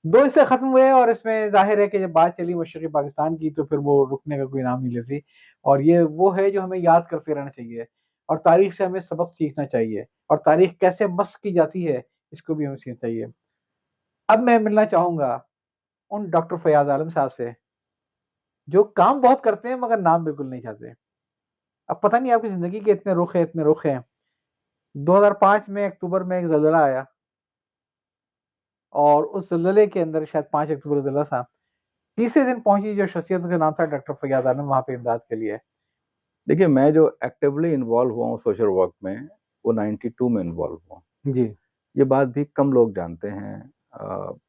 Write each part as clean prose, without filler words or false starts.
2 हिस्से खत्म हुए और इसमें ज़ाहिर है कि जब बात चली मशरक़ी पाकिस्तान की तो फिर वो रुकने का कोई नाम नहीं लेती और ये वो है जो हमें याद करते रहना चाहिए और तारीख़ से हमें सबक सीखना चाहिए और तारीख़ कैसे मस्ख़ की जाती है, इसको भी हमें सीखना चाहिए। अब मैं मिलना चाहूँगा उन डॉक्टर फ़याज़ आलम साहब से, जो काम बहुत करते हैं मगर नाम बिल्कुल नहीं चाहते। अब पता नहीं आपकी ज़िंदगी के इतने रुख हैं। 2005 में अक्टूबर में एक ज़लज़ला आया और उस ज़लज़ले के अंदर शायद 5 अक्टूबर ज़लज़ला था। तीसरे दिन पहुँची जो शख़्सियत उसका नाम था डॉक्टर फ़याज़ आलम वहाँ पे इमदाद के लिए। देखिए, मैं जो एक्टिवली इन्वॉल्व हुआ हूँ सोशल वर्क में, वो 92 में इन्वॉल्व हुआ हूँ। जी। ये बात भी कम लोग जानते हैं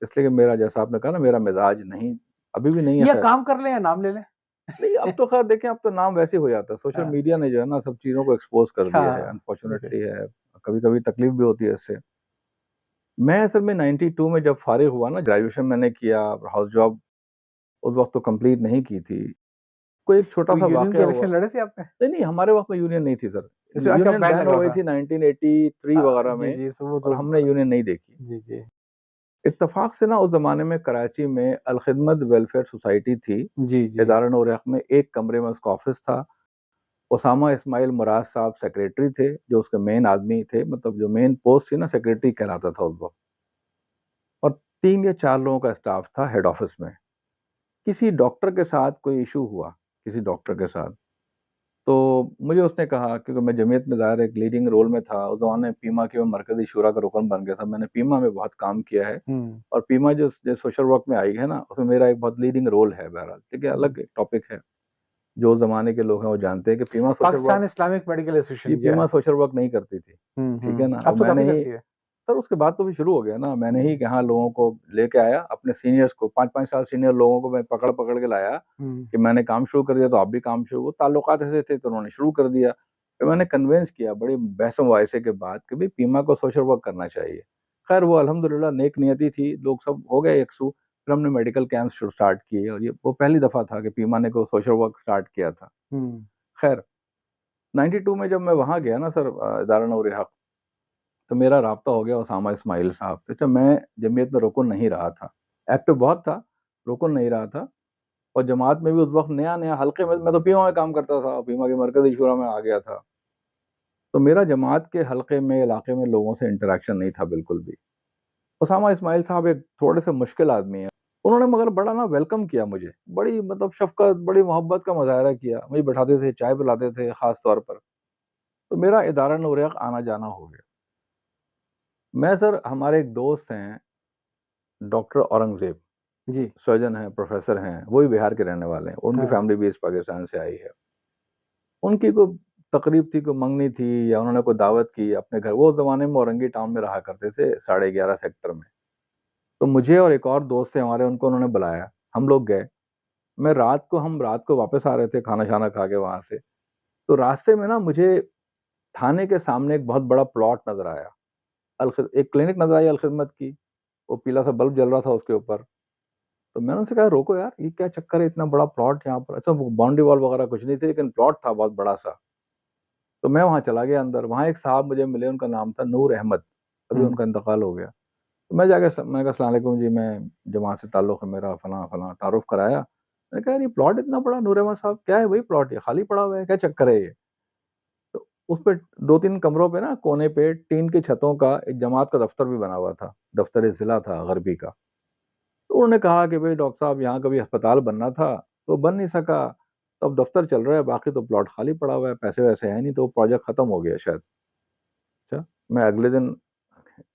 इसलिए कि मेरा जैसा आपने कहा ना मेरा मिज़ाज नहीं अभी भी नहीं है या ख़ैर। काम कर लें या नाम ले लें। नहीं, अब तो ख़ैर देखें अब तो नाम वैसे ही हो जाता है। सोशल हाँ। मीडिया ने जो है ना सब चीज़ों को एक्सपोज़ कर दिया है, हाँ, बिल्कुल। अनफॉर्च्यूनेटली है। कभी-कभी तकलीफ़ भी होती है इससे। मैं असल में 92 में जब फ़ारिग हुआ ना ग्रेजुएशन मैंने किया, हाउस जॉब उस वक़्त तो कंप्लीट नहीं की थी। कोई एक कोई छोटा-सा यूनियन के वाक़या हुआ इलेक्शन लड़े थे आप पे? नहीं, हमारे वक़्त में यूनियन नहीं थी सर। अच्छा अच्छा यूनियन बैन बैन लगा हो हुआ गई था। थी 1983 वग़ैरह जी, में जी, तो वो और तो हमने यूनियन नहीं देखी। जी, जी। इत्तेफ़ाक से ना उस ज़माने में कराची में अल-ख़िदमत वेलफेयर सोसाइटी थी। जी, जी। इदारा-ए-नूर हक़ में एक कमरे में उसका ऑफ़िस था। उसामा इस्माइल मुराद साहब सेक्रेटरी थे, जो उसके मेन आदमी थे, मतलब जो मेन पोस्ट थी ना सेक्रेटरी कहलाता था उस वक़्त। और 3 या 4 लोगों का स्टाफ़ था हेड ऑफ़िस में। किसी डॉक्टर के साथ कोई इश्यू हुआ, किसी डॉक्टर के साथ, तो मुझे उसने कहा क्योंकि मैं जमीयत में ज़ाहिर है एक लीडिंग रोल में था, उस ज़माने में पीमा की मैं मरकज़ी शूरा का रुकन बन गया था। मैंने पीमा में बहुत काम किया है हुँ। और पीमा जो सोशल वर्क में आई है ना, उसमें मेरा एक बहुत लीडिंग रोल है बहरहाल, ठीक है? हुँ। अलग एक टॉपिक है। जो ज़माने के लोग हैं वो जानते हैं कि Pima social work Pakistan Islamic medical ये एसोसिएशन जो पीमा है। सोशल वर्क नहीं करती थी, हुँ, ठीक है हुँ। ना? और अब तो मैंने काफ़ी ही करती है। सर उसके बाद तो भी शुरू हो गया ना, मैंने ही हुँ। यहाँ लोगों को लेके आया, अपने सीनियर्स को 5-5 साल सीनियर लोगों को मैं पकड़-पकड़ के लाया हुँ। कि मैंने काम शुरू कर दिया तो आप भी काम शुरू वो ताल्लुकात ऐसे थे तो उन्होंने शुरू कर दिया। फिर मैंने कन्विंस किया बड़ी बहस-मुबाहिसे के बाद कि भई पीमा को सोशल वर्क करना चाहिए। ख़ैर वो अल्हम्दुलिल्लाह नेक नियति थी, लोग सब हो गए एकसू, फिर हमने मेडिकल कैंप स्टार्ट किए और ये वो पहली दफ़ा था कि पीमा ने कोई सोशल वर्क स्टार्ट किया था। हुँ। ख़ैर 92 में जब मैं वहाँ गया ना सर दारुल हक़ तो मेरा राब्ता हो गया उसामा इस्माइल साहब से। तो मैं जमीयत में रुकन नहीं रहा था। एक्टिव बहुत था, रुकन नहीं रहा था और जमात में भी उस वक़्त नया-नया हल्के में मैं तो पीमा में काम करता था, पीमा के मरकज़ी शूरा में आ गया था। तो मेरा जमात के हल्के में, इलाके में लोगों से इंटरैक्शन नहीं था बिल्कुल भी। उसामा इस्माइल साहब एक थोड़े-से मुश्किल आदमी हैं। उन्होंने मगर बड़ा ना वेलकम किया मुझे। बड़ी मतलब शफ़क़त, बड़ी मोहब्बत का मुज़ाहरा किया। मुझे बिठाते थे, चाय पिलाते थे ख़ास तौर पर। तो मेरा इदारा नूर हक़ आना-जाना हो गया। मैं सर हमारे एक दोस्त हैं डॉक्टर औरंगज़ेब, जी। सर्जन हैं, प्रोफ़ेसर हैं, वो भी बिहार के रहने वाले हैं। उनकी हाँ। फ़ैमिली भी इस पाकिस्तान से आई है। उनकी कोई तकरीब थी, कोई मंगनी थी या उन्होंने कोई दावत की अपने घर वो उस ज़माने में औरंगी टाउन में रहा करते थे, 11:30 सेक्टर में। तो मुझे और एक और दोस्त थे हमारे, उनको उन्होंने बुलाया। हम लोग गए। हम रात को वापस आ रहे थे खाना-शाना खा के वहाँ से। तो रास्ते में ना मुझे थाने के सामने एक बहुत बड़ा प्लॉट नज़र आया। एक क्लिनिक नज़र आई अल-ख़िदमत की, वो पीला-सा बल्ब जल रहा था उसके ऊपर। तो मैंने उनसे कहा, "रोको यार, ये क्या चक्कर है, इतना बड़ा प्लॉट यहाँ पर?" अच्छा, वो बाउंड्री वॉल वगैरह कुछ नहीं थी, लेकिन प्लॉट था बहुत बड़ा-सा। तो मैं वहाँ चला गया अंदर, वहाँ एक साहब मुझे मिले, उनका नाम था नूर अहमद, अभी हुँ। उनका इंतकाल हो गया। तो मैं जाके मैंने कहा, "अस्सलाम वालेकुम जी, मैं जमात से ताल्लुक़ है मेरा, फलाँ-फलाँ।" तारुफ़ कराया। मैंने कहा, "यार, ये प्लॉट इतना बड़ा नूर अहमद साहब, क्या है भई प्लॉट ये? खाली पड़ा हुआ है, क्या चक्कर है ये?" तो उस पे 2-3 कमरों पे ना कोने पे टीन की छतों का एक जमात का दफ़्तर भी बना हुआ था, दफ़्तर-ए-ज़िला था ग़रबी का। तो उन्होंने कहा कि भई डॉक्टर साहब यहाँ कभी अस्पताल बनना था, तो बन नहीं सका, तो अब दफ़्तर चल रहा है, बाकी तो प्लॉट खाली पड़ा हुआ है, पैसे-वैसे हैं नहीं, तो वो प्रोजेक्ट ख़त्म हो गया शायद। अच्छा, मैं अगले दिन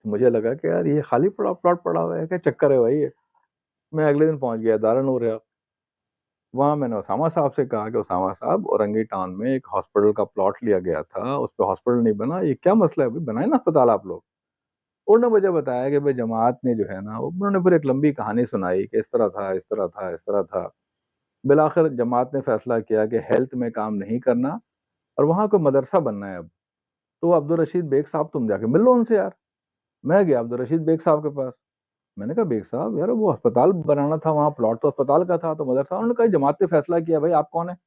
मुझे लगा कि यार ये खाली पड़ा प्लॉट पड़ा हुआ है, क्या चक्कर है भाई ये? मैं अगले दिन पहुँच गया दारुल हक़। वहाँ मैंने उसामा साहब से कहा कि उसामा साहब औरंगी टाउन में एक हॉस्पिटल का प्लॉट लिया गया था, उस पे हॉस्पिटल नहीं बना, ये क्या मसला है भई बनाएँ ना अस्पताल आप लोग। उन्होंने मुझे बताया कि भई जमात ने जो है ना उन्होंने फिर एक लंबी कहानी सुनाई कि इस तरह था, इस तरह था, इस तरह था। बिलाख़िर जमात ने फ़ैसला किया कि हेल्थ में काम नहीं करना और वहाँ कोई मदरसा बनना है अब। तो अब्दुल रशीद बेग साहब तुम जाके मिल लो उनसे यार। मैं गया अब्दुल रशीद बेग साहब के पास। मैंने कहा बेग साहब यार वो अस्पताल बनाना था वहाँ प्लॉट तो अस्पताल का था, तो मदरसा उन्होंने कहा जमात ने फ़ैसला किया भाई आप कौन हैं?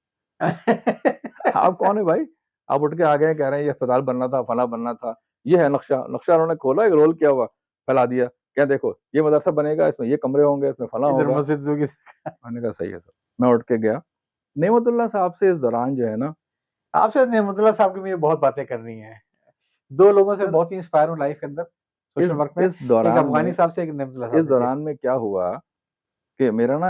आप कौन हैं भाई? आप उठ के आ गए कह रहे हैं ये अस्पताल बनना था, फलाँ बनना था। ये है नक्शा, नक्शा उन्होंने खोला एक रोल किया हुआ, फैला दिया। क्या देखो ये मदरसा बनेगा, इसमें ये कमरे होंगे, इसमें फला इधर होगा। मस्जिद होगी। मैंने कहा सही है सर। मैं उठ के गया। नेमतुल्लाह साहब से इस दौरान जो है ना, आपसे नेमतुल्लाह साहब की मुझे बहुत बातें करनी है। 2 लोगों से सर बहुत ही इंस्पायर हूँ लाइफ के अंदर, सोशल इस वर्क में। इस एक दौरान अफ़गानी में साहब से, एक नेमतुल्लाह इस साहब से। जी। दौरान में क्या हुआ कि मेरा ना,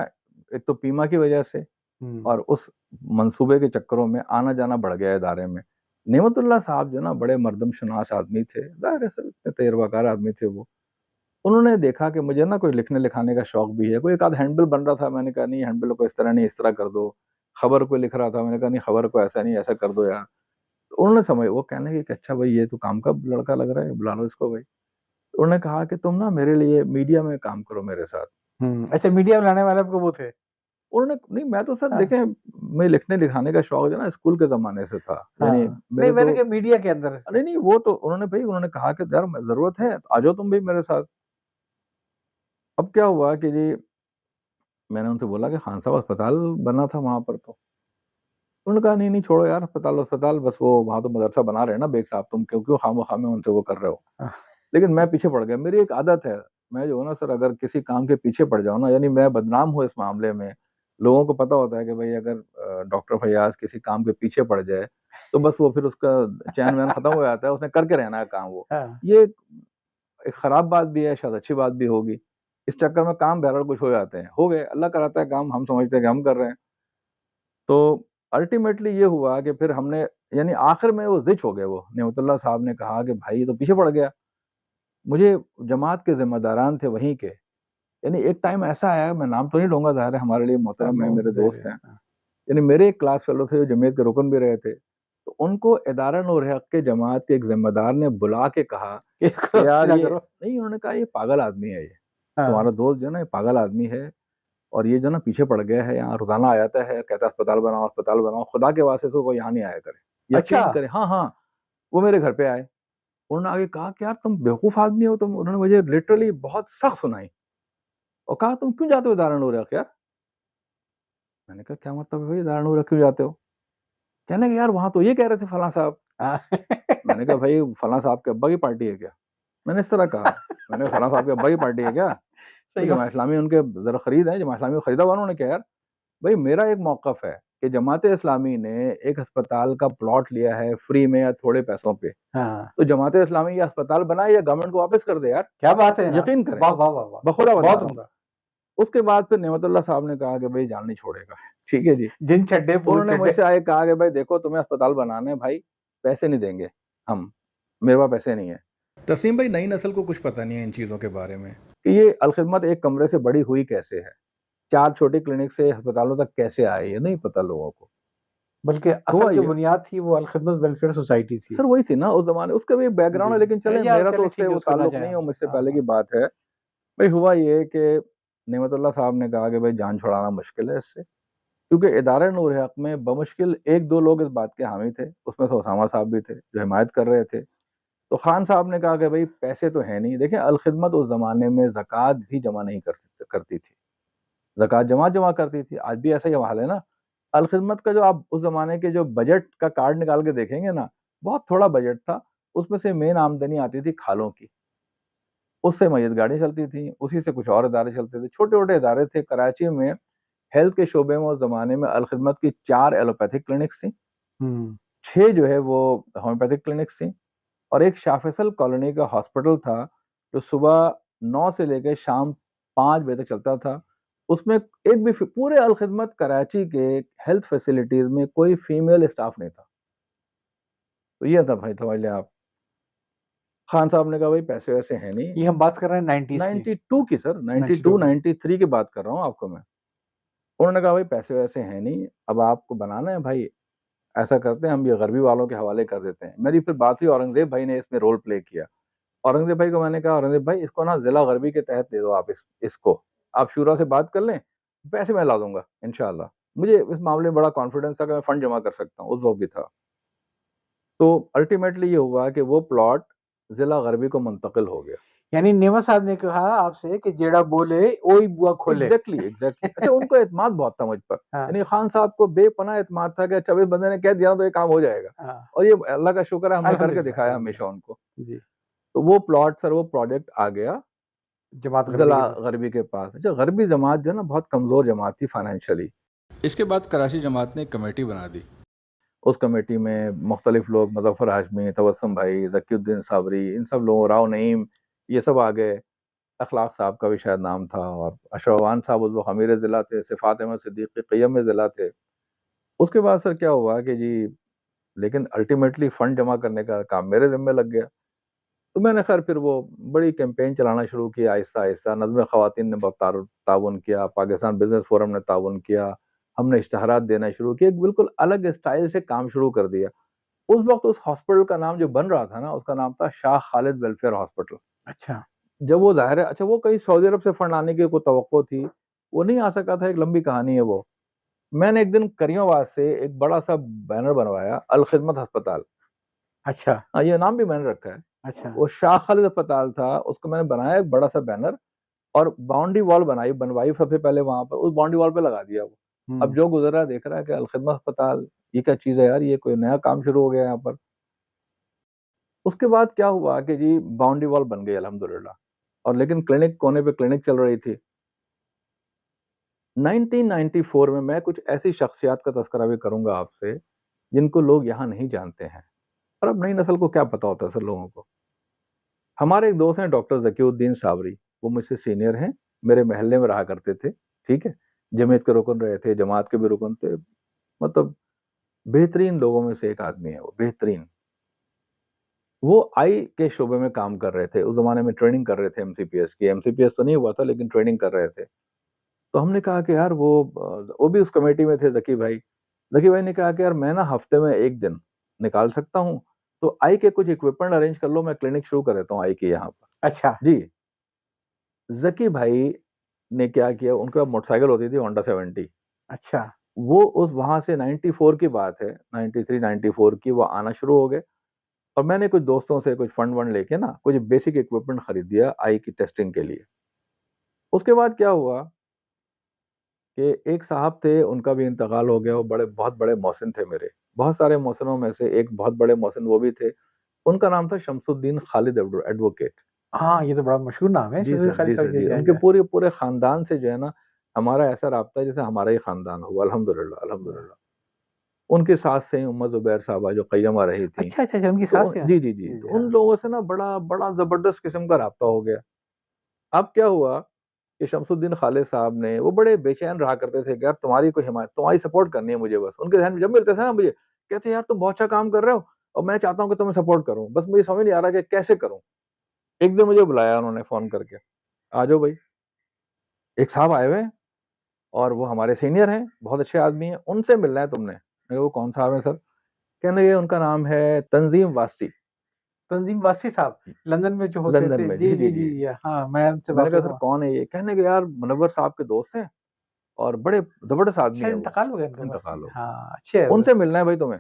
एक तो पीमा की वजह से हुँ। और उस मंसूबे के चक्करों में आना जाना बढ़ गया इदारे में। नेमतुल्लाह साहब जो ना बड़े मर्दमशनास आदमी थे, ज़ाहिर है सर इतने तजर्बाकार आदमी थे वो। उन्होंने देखा कि मुझे ना कोई लिखने-लिखाने का शौक भी है, कोई एक आध हैंडबिल बन रहा था, मैंने कहा नहीं हैंडबिल को इस तरह नहीं, इस तरह कर दो। खबर कोई लिख रहा था, मैंने कहा नहीं खबर को ऐसा नहीं, ऐसा कर दो यार। तो उन्होंने वो कहने लगे कि अच्छा भाई ये तो काम का लड़का लग रहा है, बुला लो इसको भाई। तो उन्होंने कहा कि तुम ना मेरे लिए मीडिया में काम करो मेरे साथ। अच्छा, मीडिया में लाने वाले आपको वो थे? उन्होंने नहीं, मैं तो सर हाँ, देखें, मैं लिखने-लिखाने का शौक जो है ना स्कूल के ज़माने से था। यानी हाँ। नहीं, मेरे तो मैंने कहा मीडिया के अंदर से। नहीं, वो तो उन्होंने कहा कि यार ज़रूरत है, तो आ जाओ तुम भी मेरे साथ। अब क्या हुआ कि जी मैंने उनसे बोला कि खान साहब अस्पताल बना था वहाँ पर तो। उन्होंने कहा नहीं, नहीं छोड़ो यार अस्पताल बस वो वहाँ तो मदरसा बना रहे हैं ना बेग साहब, तुम क्यों खामख़ा में उनसे वो कर रहे हो। हाँ, लेकिन मैं पीछे पड़ गया। मेरी एक आदत है, मैं जो है ना सर अगर किसी काम के पीछे पड़ जाऊँ ना, यानी मैं बदनाम हूँ इस मामले में। लोगों को पता होता है कि भई अगर डॉक्टर फैयाज़ किसी काम के पीछे पड़ जाए, तो बस वो फिर उसका चैन-वैन खत्म हो जाता है, उसने करके रहना है काम वो। हाँ। ये एक खराब बात भी है, शायद अच्छी बात भी होगी। इस चक्कर में काम बहरहाल कुछ हो जाते हैं। हो गए, अल्लाह कराता है काम, हम समझते हैं कि हम कर रहे हैं। तो अल्टीमेटली ये हुआ कि फिर हमने, यानी आखिर में वो ज़िच हो गए वो। नेमतुल्लाह साहब ने कहा कि भाई ये तो पीछे पड़ गया। मुझे जमात के ज़िम्मेदारान थे वहीं के, यानी एक टाइम ऐसा आया, मैं नाम तो नहीं लूँगा, ज़ाहिर है हमारे लिए मोहतरम है, मेरे ज़ाहिर दोस्त है। हैं। यानी मेरे एक क्लास फेलो थे, जो जमीयत के रुकन भी रहे थे। तो उनको इदारा नूर हक़ के जमात के एक ज़िम्मेदार ने बुला के कहा इसको कि यार सीधा ये करो। नहीं, उन्होंने कहा ये पागल आदमी है ये। हाँ। तुम्हारा दोस्त जो है ना ये पागल आदमी है और ये जो है ना पीछे पड़ गया है, यहाँ रोज़ाना आ जाता है, कहता है अस्पताल बनाओ, खुदा के वास्ते से वो यहाँ नहीं आया करे। अच्छा! यकीन करें, हाँ, हाँ, वो मेरे घर पे आए। उन्होंने आगे कहा कि यार तुम बेवकूफ़ आदमी हो तुम। उन्होंने मुझे लिटरली बहुत सख्त सुनाई और कहा तुम क्यों जाते हो दारुल नूर हक़ यार? मैंने कहा क्या मतलब है भई दारुल नूर हक़ क्यों जाते हो? कहने लगे यार वहाँ तो ये कह रहे थे फलाँ साहब। हाँ। मैंने कहा भाई फलाँ साहब के अब्बा की पार्टी है क्या? मैंने इस तरह कहा। मैंने कहा फलाँ साहब के अब्बा की पार्टी है क्या? तो सही बात। जमात इस्लामी उनके ज़रा खरीद है, जमात इस्लामी को खरीदा हुआ उन्होंने क्या यार? भई मेरा एक मौक़िफ़ है कि जमात इस्लामी ने एक अस्पताल का प्लॉट लिया है फ्री में या थोड़े पैसों पे, हाँ। तो जमात इस्लामी ये अस्पताल बनाए या गवर्नमेंट को वापस कर दे यार। क्या बात है जनाब! यकीन करें, वाह, वाह, वाह, वाह! बखुदा बता बहुत रहा हूँ। उम्दा। उसके बाद फिर नेमतुल्लाह साहब ने कहा कि भई जान नहीं छोड़ेगा। ठीक है जी। जिन छड्डे पूछ उन्होंने छड्डे। मुझसे आगे कहा कि भाई देखो तुम्हें अस्पताल बनाना है भाई, पैसे नहीं देंगे हम, मेरे पास पैसे नहीं है। तस्लीम भाई, नई नस्ल को कुछ पता नहीं है इन चीज़ों के बारे में। कि ये अलखिदमत एक कमरे से बड़ी हुई कैसे है? 4 छोटी क्लिनिक से अस्पतालों तक कैसे आए, ये नहीं पता लोगों को। बल्कि हुआ असल जो ये बुनियाद थी वो अल-खिदमत वेलफेयर सोसाइटी थी। सर वही थी ना उस ज़माने, उसका भी एक बैकग्राउंड जी। है, लेकिन चलें चलिए आप मेरा तो चलें उससे ठीक है, वो उसको ना ताल्लुक जाएँ नहीं है, हम। वो मुझसे हाँ, पहले की हाँ। बात है। भई हुआ ये कि नेमतुल्लाह साहब ने कहा कि भाई जान छुड़ाना मुश्किल है इससे, क्योंकि इदारा नूर हक़ में बमुश्किल 1-2 लोग इस बात के हामी थे, उसमें से उसामा साहब भी थे, जो हिमायत कर रहे थे। तो खान साहब ने कहा कि भई पैसे तो हैं नहीं। देखिए अल-खिदमत उस ज़माने में ज़कात भी जमा नहीं करती थी। ज़कात जमा करती थी, आज भी ऐसा ही हाल है ना। अल-खिदमत का जो आप उस ज़माने के जो बजट का कार्ड निकाल के देखेंगे ना, बहुत थोड़ा बजट था। उसमें से मेन आमदनी आती थी खालों की। उससे मय्यत गाड़ियाँ चलती थीं, उसी से कुछ और इदारे चलते थे। छोटे-छोटे इदारे थे। कराची में हेल्थ के शोबे में उस ज़माने में अल-खिदमत की 4 एलोपैथिक क्लिनिक्स थीं, हुँ। 6 जो है वो होम्योपैथिक क्लिनिक्स थीं और एक शाह फैसल कॉलोनी का हॉस्पिटल था, जो सुबह 9 से लेके शाम 5 बजे तक चलता था। उसमें एक भी पूरे अल-खिदमत कराची के हेल्थ फैसिलिटीज़ में कोई फीमेल स्टाफ नहीं था। तो ये था भाई समझ लें आप। खान साहब ने कहा भाई पैसे-वैसे हैं नहीं। ये हम बात कर रहे हैं 90s की। 92 की सर, 92 की। 92-93 की बात कर रहा हूँ आपको मैं। उन्होंने कहा भाई पैसे-वैसे हैं नहीं, अब आपको बनाना है भाई, ऐसा करते हैं हम ये गरबी वालों के हवाले कर देते हैं। मेरी फिर बात हुई, औरंगज़ेब भाई ने इसमें रोल प्ले किया। औरंगज़ेब भाई को मैंने कहा औरंगज़ेब भाई इसको ना ज़िला गरबी के तहत दे दो आप इसको। आप शूरा से बात कर लें, पैसे मैं ला दूँगा इंशाअल्लाह। मुझे इस मामले में बड़ा कॉन्फिडेंस था कि मैं फंड जमा कर सकता हूँ, उस वक़्त भी था। तो अल्टीमेटली ये हुआ कि वो प्लॉट ज़िला गरबी को मुंतकिल हो गया। यानी नेमा साहब ने कहा आपसे कि जेड़ा बोले ओही बुआ खोले। एग्ज़ैक्टली। अच्छा उनको एतमाद बहुत था मुझ पर। हाँ, यानी खान साहब को बेपनाह एतमाद था कि अच्छा इस बंदे ने कह दिया तो ये काम हो जाएगा। हाँ। और ये अल्लाह का शुक्र है हमने करके अल्हम्दुलिल्लाह, दिखाया हमेशा अल्हम्दुलिल्लाह। उनको। जी। तो वो प्लॉट सर वो प्रोजेक्ट आ गया जमात गरबी ज़िला के पास। गरबी के पास। अच्छा, गरबी जमात जो है ना बहुत कमज़ोर जमात थी फाइनेंशियली। इसके बाद कराची जमात ने एक कमेटी बना दी। उस कमेटी में मुख्तलिफ लोग, मुज़फ़्फ़र हाशमी, तबस्सुम भाई, ज़कीउद्दीन साबरी, इन सब लोगों, राव नईम, ये सब आ गए। अखलाक साहब का भी शायद नाम था, और अशरफ साहब उस वक़्त अमीर ज़िला थे, सिफ़ात अहमद सिद्दीकी क़ियम ज़िला थे। उसके बाद सर क्या हुआ कि जी, लेकिन अल्टीमेटली फ़ंड जमा करने का काम मेरे ज़िम्मे लग गया। तो मैंने खैर फिर वो बड़ी कैंपेन चलाना शुरू किया आहिस्ता-आहिस्ता। नज़्म ख़वातीन ने ताउन किया, पाकिस्तान बिज़नेस फ़ोरम ने ताउन किया, हमने इश्तहारात देना शुरू किए, एक बिल्कुल अलग स्टाइल से काम शुरू कर दिया। उस वक़्त उस हॉस्पिटल का नाम जो बन रहा था ना, उसका नाम था शाह खालिद वेलफेयर हॉस्पिटल। अच्छा। जब वो ज़ाहिर है, अच्छा, वो कहीं सऊदी अरब से फंड आने की कोई तवक्को थी, वो नहीं आ सका था, एक लंबी कहानी है वो। मैंने एक दिन करियोंवाद से एक बड़ा-सा बैनर बनवाया, अल खिदमत अस्पताल। अच्छा। हाँ, ये नाम भी मैंने रखा है। अच्छा। वो शाह खालिद अस्पताल था, उसको मैंने बनाया एक बड़ा-सा बैनर, और बाउंड्री वॉल बनवाई सबसे पहले वहाँ पर, उस बाउंड्री वॉल पे लगा दिया वो। अब हुँ। जो गुज़र रहा है देख रहा है कि अल खिदमत अस्पताल, ये क्या चीज़ है यार, ये कोई नया काम शुरू हो गया यहाँ पर। उसके बाद क्या हुआ कि जी बाउंड्री वॉल बन गई अल्हम्दुलिल्लाह, और लेकिन क्लिनिक, कोने पे क्लिनिक चल रही थी। 1994 में मैं कुछ ऐसी शख्सियत का तज़किरा भी करूँगा आपसे, जिनको लोग यहाँ नहीं जानते हैं, और अब नई नस्ल को क्या पता होता है सर लोगों को। हमारे एक दोस्त हैं डॉक्टर ज़कीउद्दीन साबरी, वो मुझसे सीनियर हैं, मेरे मोहल्ले में रहा करते थे, ठीक है? जमीयत के रुकन रहे थे, जमात के भी रुकन थे, मतलब बेहतरीन लोगों में से एक आदमी है वो, बेहतरीन। वो आई के शोबे में काम कर रहे थे, उस ज़माने में ट्रेनिंग कर रहे थे एमसीपीएस की, एमसीपीएस तो नहीं हुआ था लेकिन ट्रेनिंग कर रहे थे। तो हमने कहा कि यार वो भी उस कमेटी में थे, ज़की भाई। ज़की भाई ने कहा कि यार मैं ना हफ्ते में 1 दिन निकाल सकता हूँ, तो आई के कुछ इक्विपमेंट अरेंज कर लो, मैं क्लिनिक शुरू कर देता हूँ आई के यहाँ पर। अच्छा। जी, ज़की भाई ने क्या किया, उनके पास मोटरसाइकिल होती थी होंडा 70। अच्छा। वो उस वहाँ से 94 की बात है, 93-94 की, वो आना शुरू हो गए, और मैंने कुछ दोस्तों से कुछ फंड-वंड लेके ना कुछ बेसिक इक्विपमेंट खरीद दिया आई की टेस्टिंग के लिए। उसके बाद क्या हुआ कि एक साहब थे, उनका भी इंतकाल हो गया, वो बहुत बड़े मोहसिन थे मेरे। बहुत सारे मोहसिनों में से एक बहुत बड़े मोहसिन वो भी थे, उनका नाम था शमसुद्दीन खालिद एडवोकेट। हाँ, ये तो बड़ा मशहूर नाम है, जी शफ़ी सर, खालिद जी साहब सर, की जी। जान उनके जाए। पूरे पूरे ख़ानदान से जो है ना, हमारा ऐसा राब्ता है जैसे हमारा ही ख़ानदान हुआ, अल्हम्दुलिल्लाह, वाह! अल्हम्दुलिल्लाह। उनकी सास से उम्मा ज़ुबैर साहबा जो क़य्यमा रही थीं, अच्छा, अच्छा, अच्छा, उनकी तो सास हैं? जी, जी, जी। जी, तो जी, उन हाँ। लोगों से ना बड़ा बड़ा ज़बरदस्त किस्म का राब्ता हो गया। अब क्या हुआ कि शमसुद्दीन खालिद साहब ने, वो बड़े बेचैन रहा करते थे कि यार तुम्हारी कोई हिमायत, तुम्हारी सपोर्ट करनी है मुझे बस। उनके ज़हन में जब मिलते थे ना मुझे, कहते यार तुम बहुत अच्छा काम कर रहे हो, और मैं चाहता हूँ कि तुम्हें सपोर्ट करूँ, बस मुझे समझ नहीं आ रहा कि कैसे करूँ? एक दिन मुझे बुलाया उन्होंने फ़ोन करके, "आ जाओ भई, एक साहब आए हुए हैं, और वो हमारे सीनियर हैं, बहुत अच्छे आदमी हैं, उनसे मिलना है तुमने।" मैंने कहा, "वो कौन साहब हैं सर?" कहने लगे, "उनका नाम है तंज़ीम वासी, तंज़ीम वासी साहब, लंदन में जो होते लंदन थे। में।" जी, जी, जी, जी, जी। जी, हाँ, मैं उनसे मैंने कहा, वाकिफ़ "सर हूँ। कौन है ये?" कहने लगे, "यार मुनव्वर साहब के दोस्त हैं, और बड़े ज़बरदस्त आदमी शायद है वो।" इंतकाल हो गया उनका इंतकाल काफ़ी, हो गया। हाँ, अच्छे है वो। "उनसे मिलना है भाई तुम्हें।"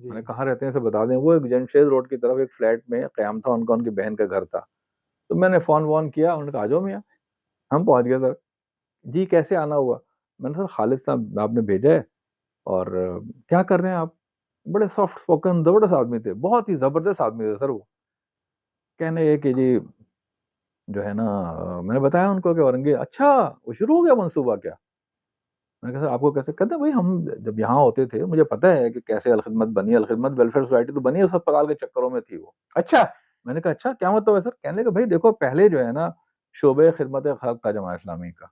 मैंने, जी। "कहाँ रहते हैं, सब बता दें।" वो एक जमशेद रोड की तरफ एक फ्लैट में क़याम था उनका, उनकी बहन का घर था। तो मैंने फ़ोन-वोन किया, उन्होंने कहा, "आ जाओ मियाँ।" हम पहुँच गए सर। "जी, कैसे आना हुआ?" मैंने, "सर खालिद साहब आपने भेजा है, और क्या कर रहे हैं आप?" बड़े सॉफ्ट स्पोकन ज़बरदस्त आदमी थे, बहुत ही ज़बरदस्त आदमी थे सर वो। कहने लगे कि जी जो है ना, मैंने बताया उनको कि औरंगज़ेब, "अच्छा, वो शुरू हो गया मंसूबा क्या?" मैंने कहा, "सर आपको कैसे?" कहते हैं, "भई हम जब यहाँ होते थे, मुझे पता है कि कैसे अल खिदमत बनी, अल खिदमत वेलफेयर सोसाइटी तो बनी उस अस्पताल के चक्करों में थी वो।" अच्छा! मैंने कहा, "अच्छा, क्या मतलब है सर?" कहने लगे, "भई देखो, पहले जो है ना, शोबे खिदमत खल्क था जमात इस्लामी का।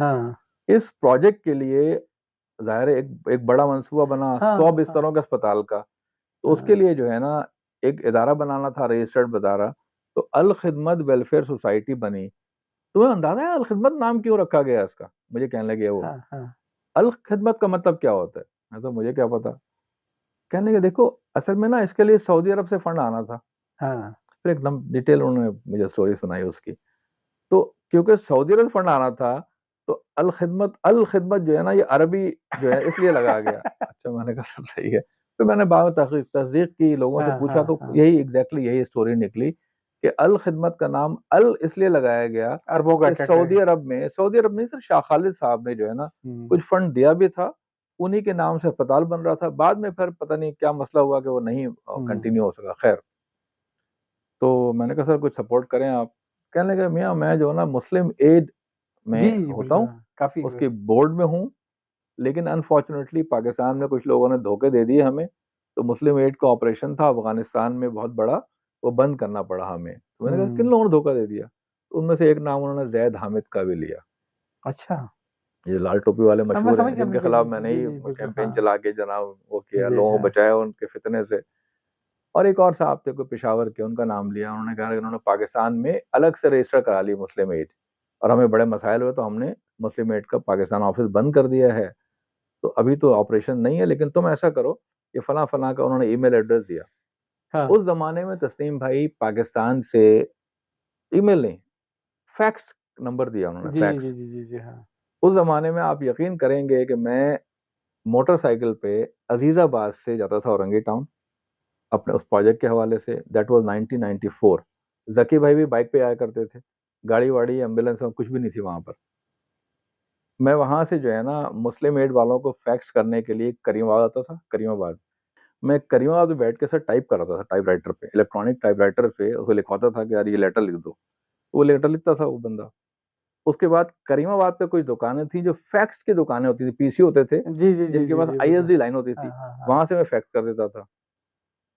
हाँ। इस प्रोजेक्ट के लिए ज़ाहिर है एक एक बड़ा मंसूबा बना हाँ, 100 हाँ, हाँ, बिस्तरों के अस्पताल का। तो उसके हाँ। लिए जो है ना, एक इदारा बनाना था, रजिस्टर्ड इदारा, तो अल खिदमत वेलफेयर सोसाइटी बनी। तुम्हें अंदाज़ा है अल खिदमत नाम क्यों रखा गया इसका? मुझे कहने लगे वो। हाँ, हाँ, अल खिदमत का मतलब क्या होता है? मैं तो मुझे क्या पता? कहने लगे, देखो असल में ना इसके लिए सऊदी अरब से फंड आना था। हाँ। फिर एकदम डिटेल उन्होंने मुझे स्टोरी सुनाई उसकी। तो क्योंकि सऊदी अरब से फंड आना था, तो अल खिदमत जो है ना, ये अरबी जो है इसलिए लगाया गया। अच्छा, मैंने कहा सर सही है। फिर मैंने बाद में तहकीक की, लोगों से हाँ, पूछा, हाँ, तो हाँ। यही एग्ज़ैक्टली यही स्टोरी निकली कि अल खिदमत का नाम अल इसलिए लगाया गया अरबों का कि सऊदी अरब नहीं सर, शाह खालिद साहब ने जो है ना, हुँ, कुछ फंड दिया भी था, उन्हीं के नाम से अस्पताल बन रहा था। बाद में फिर पता नहीं क्या मसला हुआ कि वो नहीं हुँ। कंटिन्यू हो सका। खैर, तो मैंने कहा सर कुछ सपोर्ट करें आप। कहने लगे मियाँ मैं जो है ना मुस्लिम एड में जी, जी, होता बिल्कुल, हूँ, हाँ, काफ़ी उसकी बोर्ड में हूँ, लेकिन अनफॉर्चुनेटली पाकिस्तान में कुछ लोगों ने धोखे दे दिए हमें, तो मुस्लिम एड का ऑपरेशन था अफ़गानिस्तान में बहुत बड़ा, वो बंद करना पड़ा हमें। तो मैंने कहा किन हुँ, लोगों ने धोखा दे दिया? तो उनमें से एक नाम उन्होंने ज़ैद हामिद का भी लिया। अच्छा। ये लाल टोपी वाले हाँ, मैं मशहूर समझ हैं, गया जिनके मुझे खिलाफ जी, मैंने जी, ही जी, बिल्कुल, कैंपेन हाँ। चला के जनाब वो किया, जी, लोगों को हाँ। बचाया उनके फितने से। और एक और साहब थे कोई पेशावर के, उनका नाम लिया। उन्होंने कहा कि उन्होंने पाकिस्तान में अलग से रजिस्टर करा ली मुस्लिम एड, और हमें बड़े मसाइल हुए तो हमने मुस्लिम एड का पाकिस्तान ऑफिस बंद कर दिया है। तो अभी तो ऑपरेशन नहीं है, लेकिन तुम ऐसा करो, ये फलां-फलां का उन्होंने ईमेल एड्रेस दिया। हाँ। उस ज़माने में तस्लीम भाई पाकिस्तान से ईमेल नहीं, फैक्स नंबर दिया उन्होंने, जी, फैक्स। जी, जी, जी, जी, हाँ। उस ज़माने में आप यकीन करेंगे कि मैं मोटरसाइकिल पे अज़ीज़ाबाद से जाता था औरंगी टाउन, अपने उस प्रोजेक्ट के हवाले से। That was 1994। ज़की भाई भी बाइक पे आया करते थे। गाड़ी-वाड़ी, एम्बुलेंस कुछ भी नहीं थी वहाँ पर। मैं वहाँ से जो है ना मुस्लिम एड वालों को फैक्स करने के लिए करीमाबाद आता था, करीमाबाद। मैं करीमाबाद में बैठ के सर टाइप कर रहा था टाइपराइटर पे, इलेक्ट्रॉनिक टाइपराइटर पे उसको लिखवाता था कि यार ये लेटर लिख दो। वो लेटर लिखता था वो बंदा। उसके बाद करीमाबाद पे कुछ दुकानें थी जो फैक्स की दुकानें होती थी, पीसी होते थे, जी, जी, जी, जिनके जी, पास जी, बिल्कुल। आईएसडी लाइन होती हाँ, थी, हाँ, हाँ। वहाँ से मैं फैक्स कर देता था।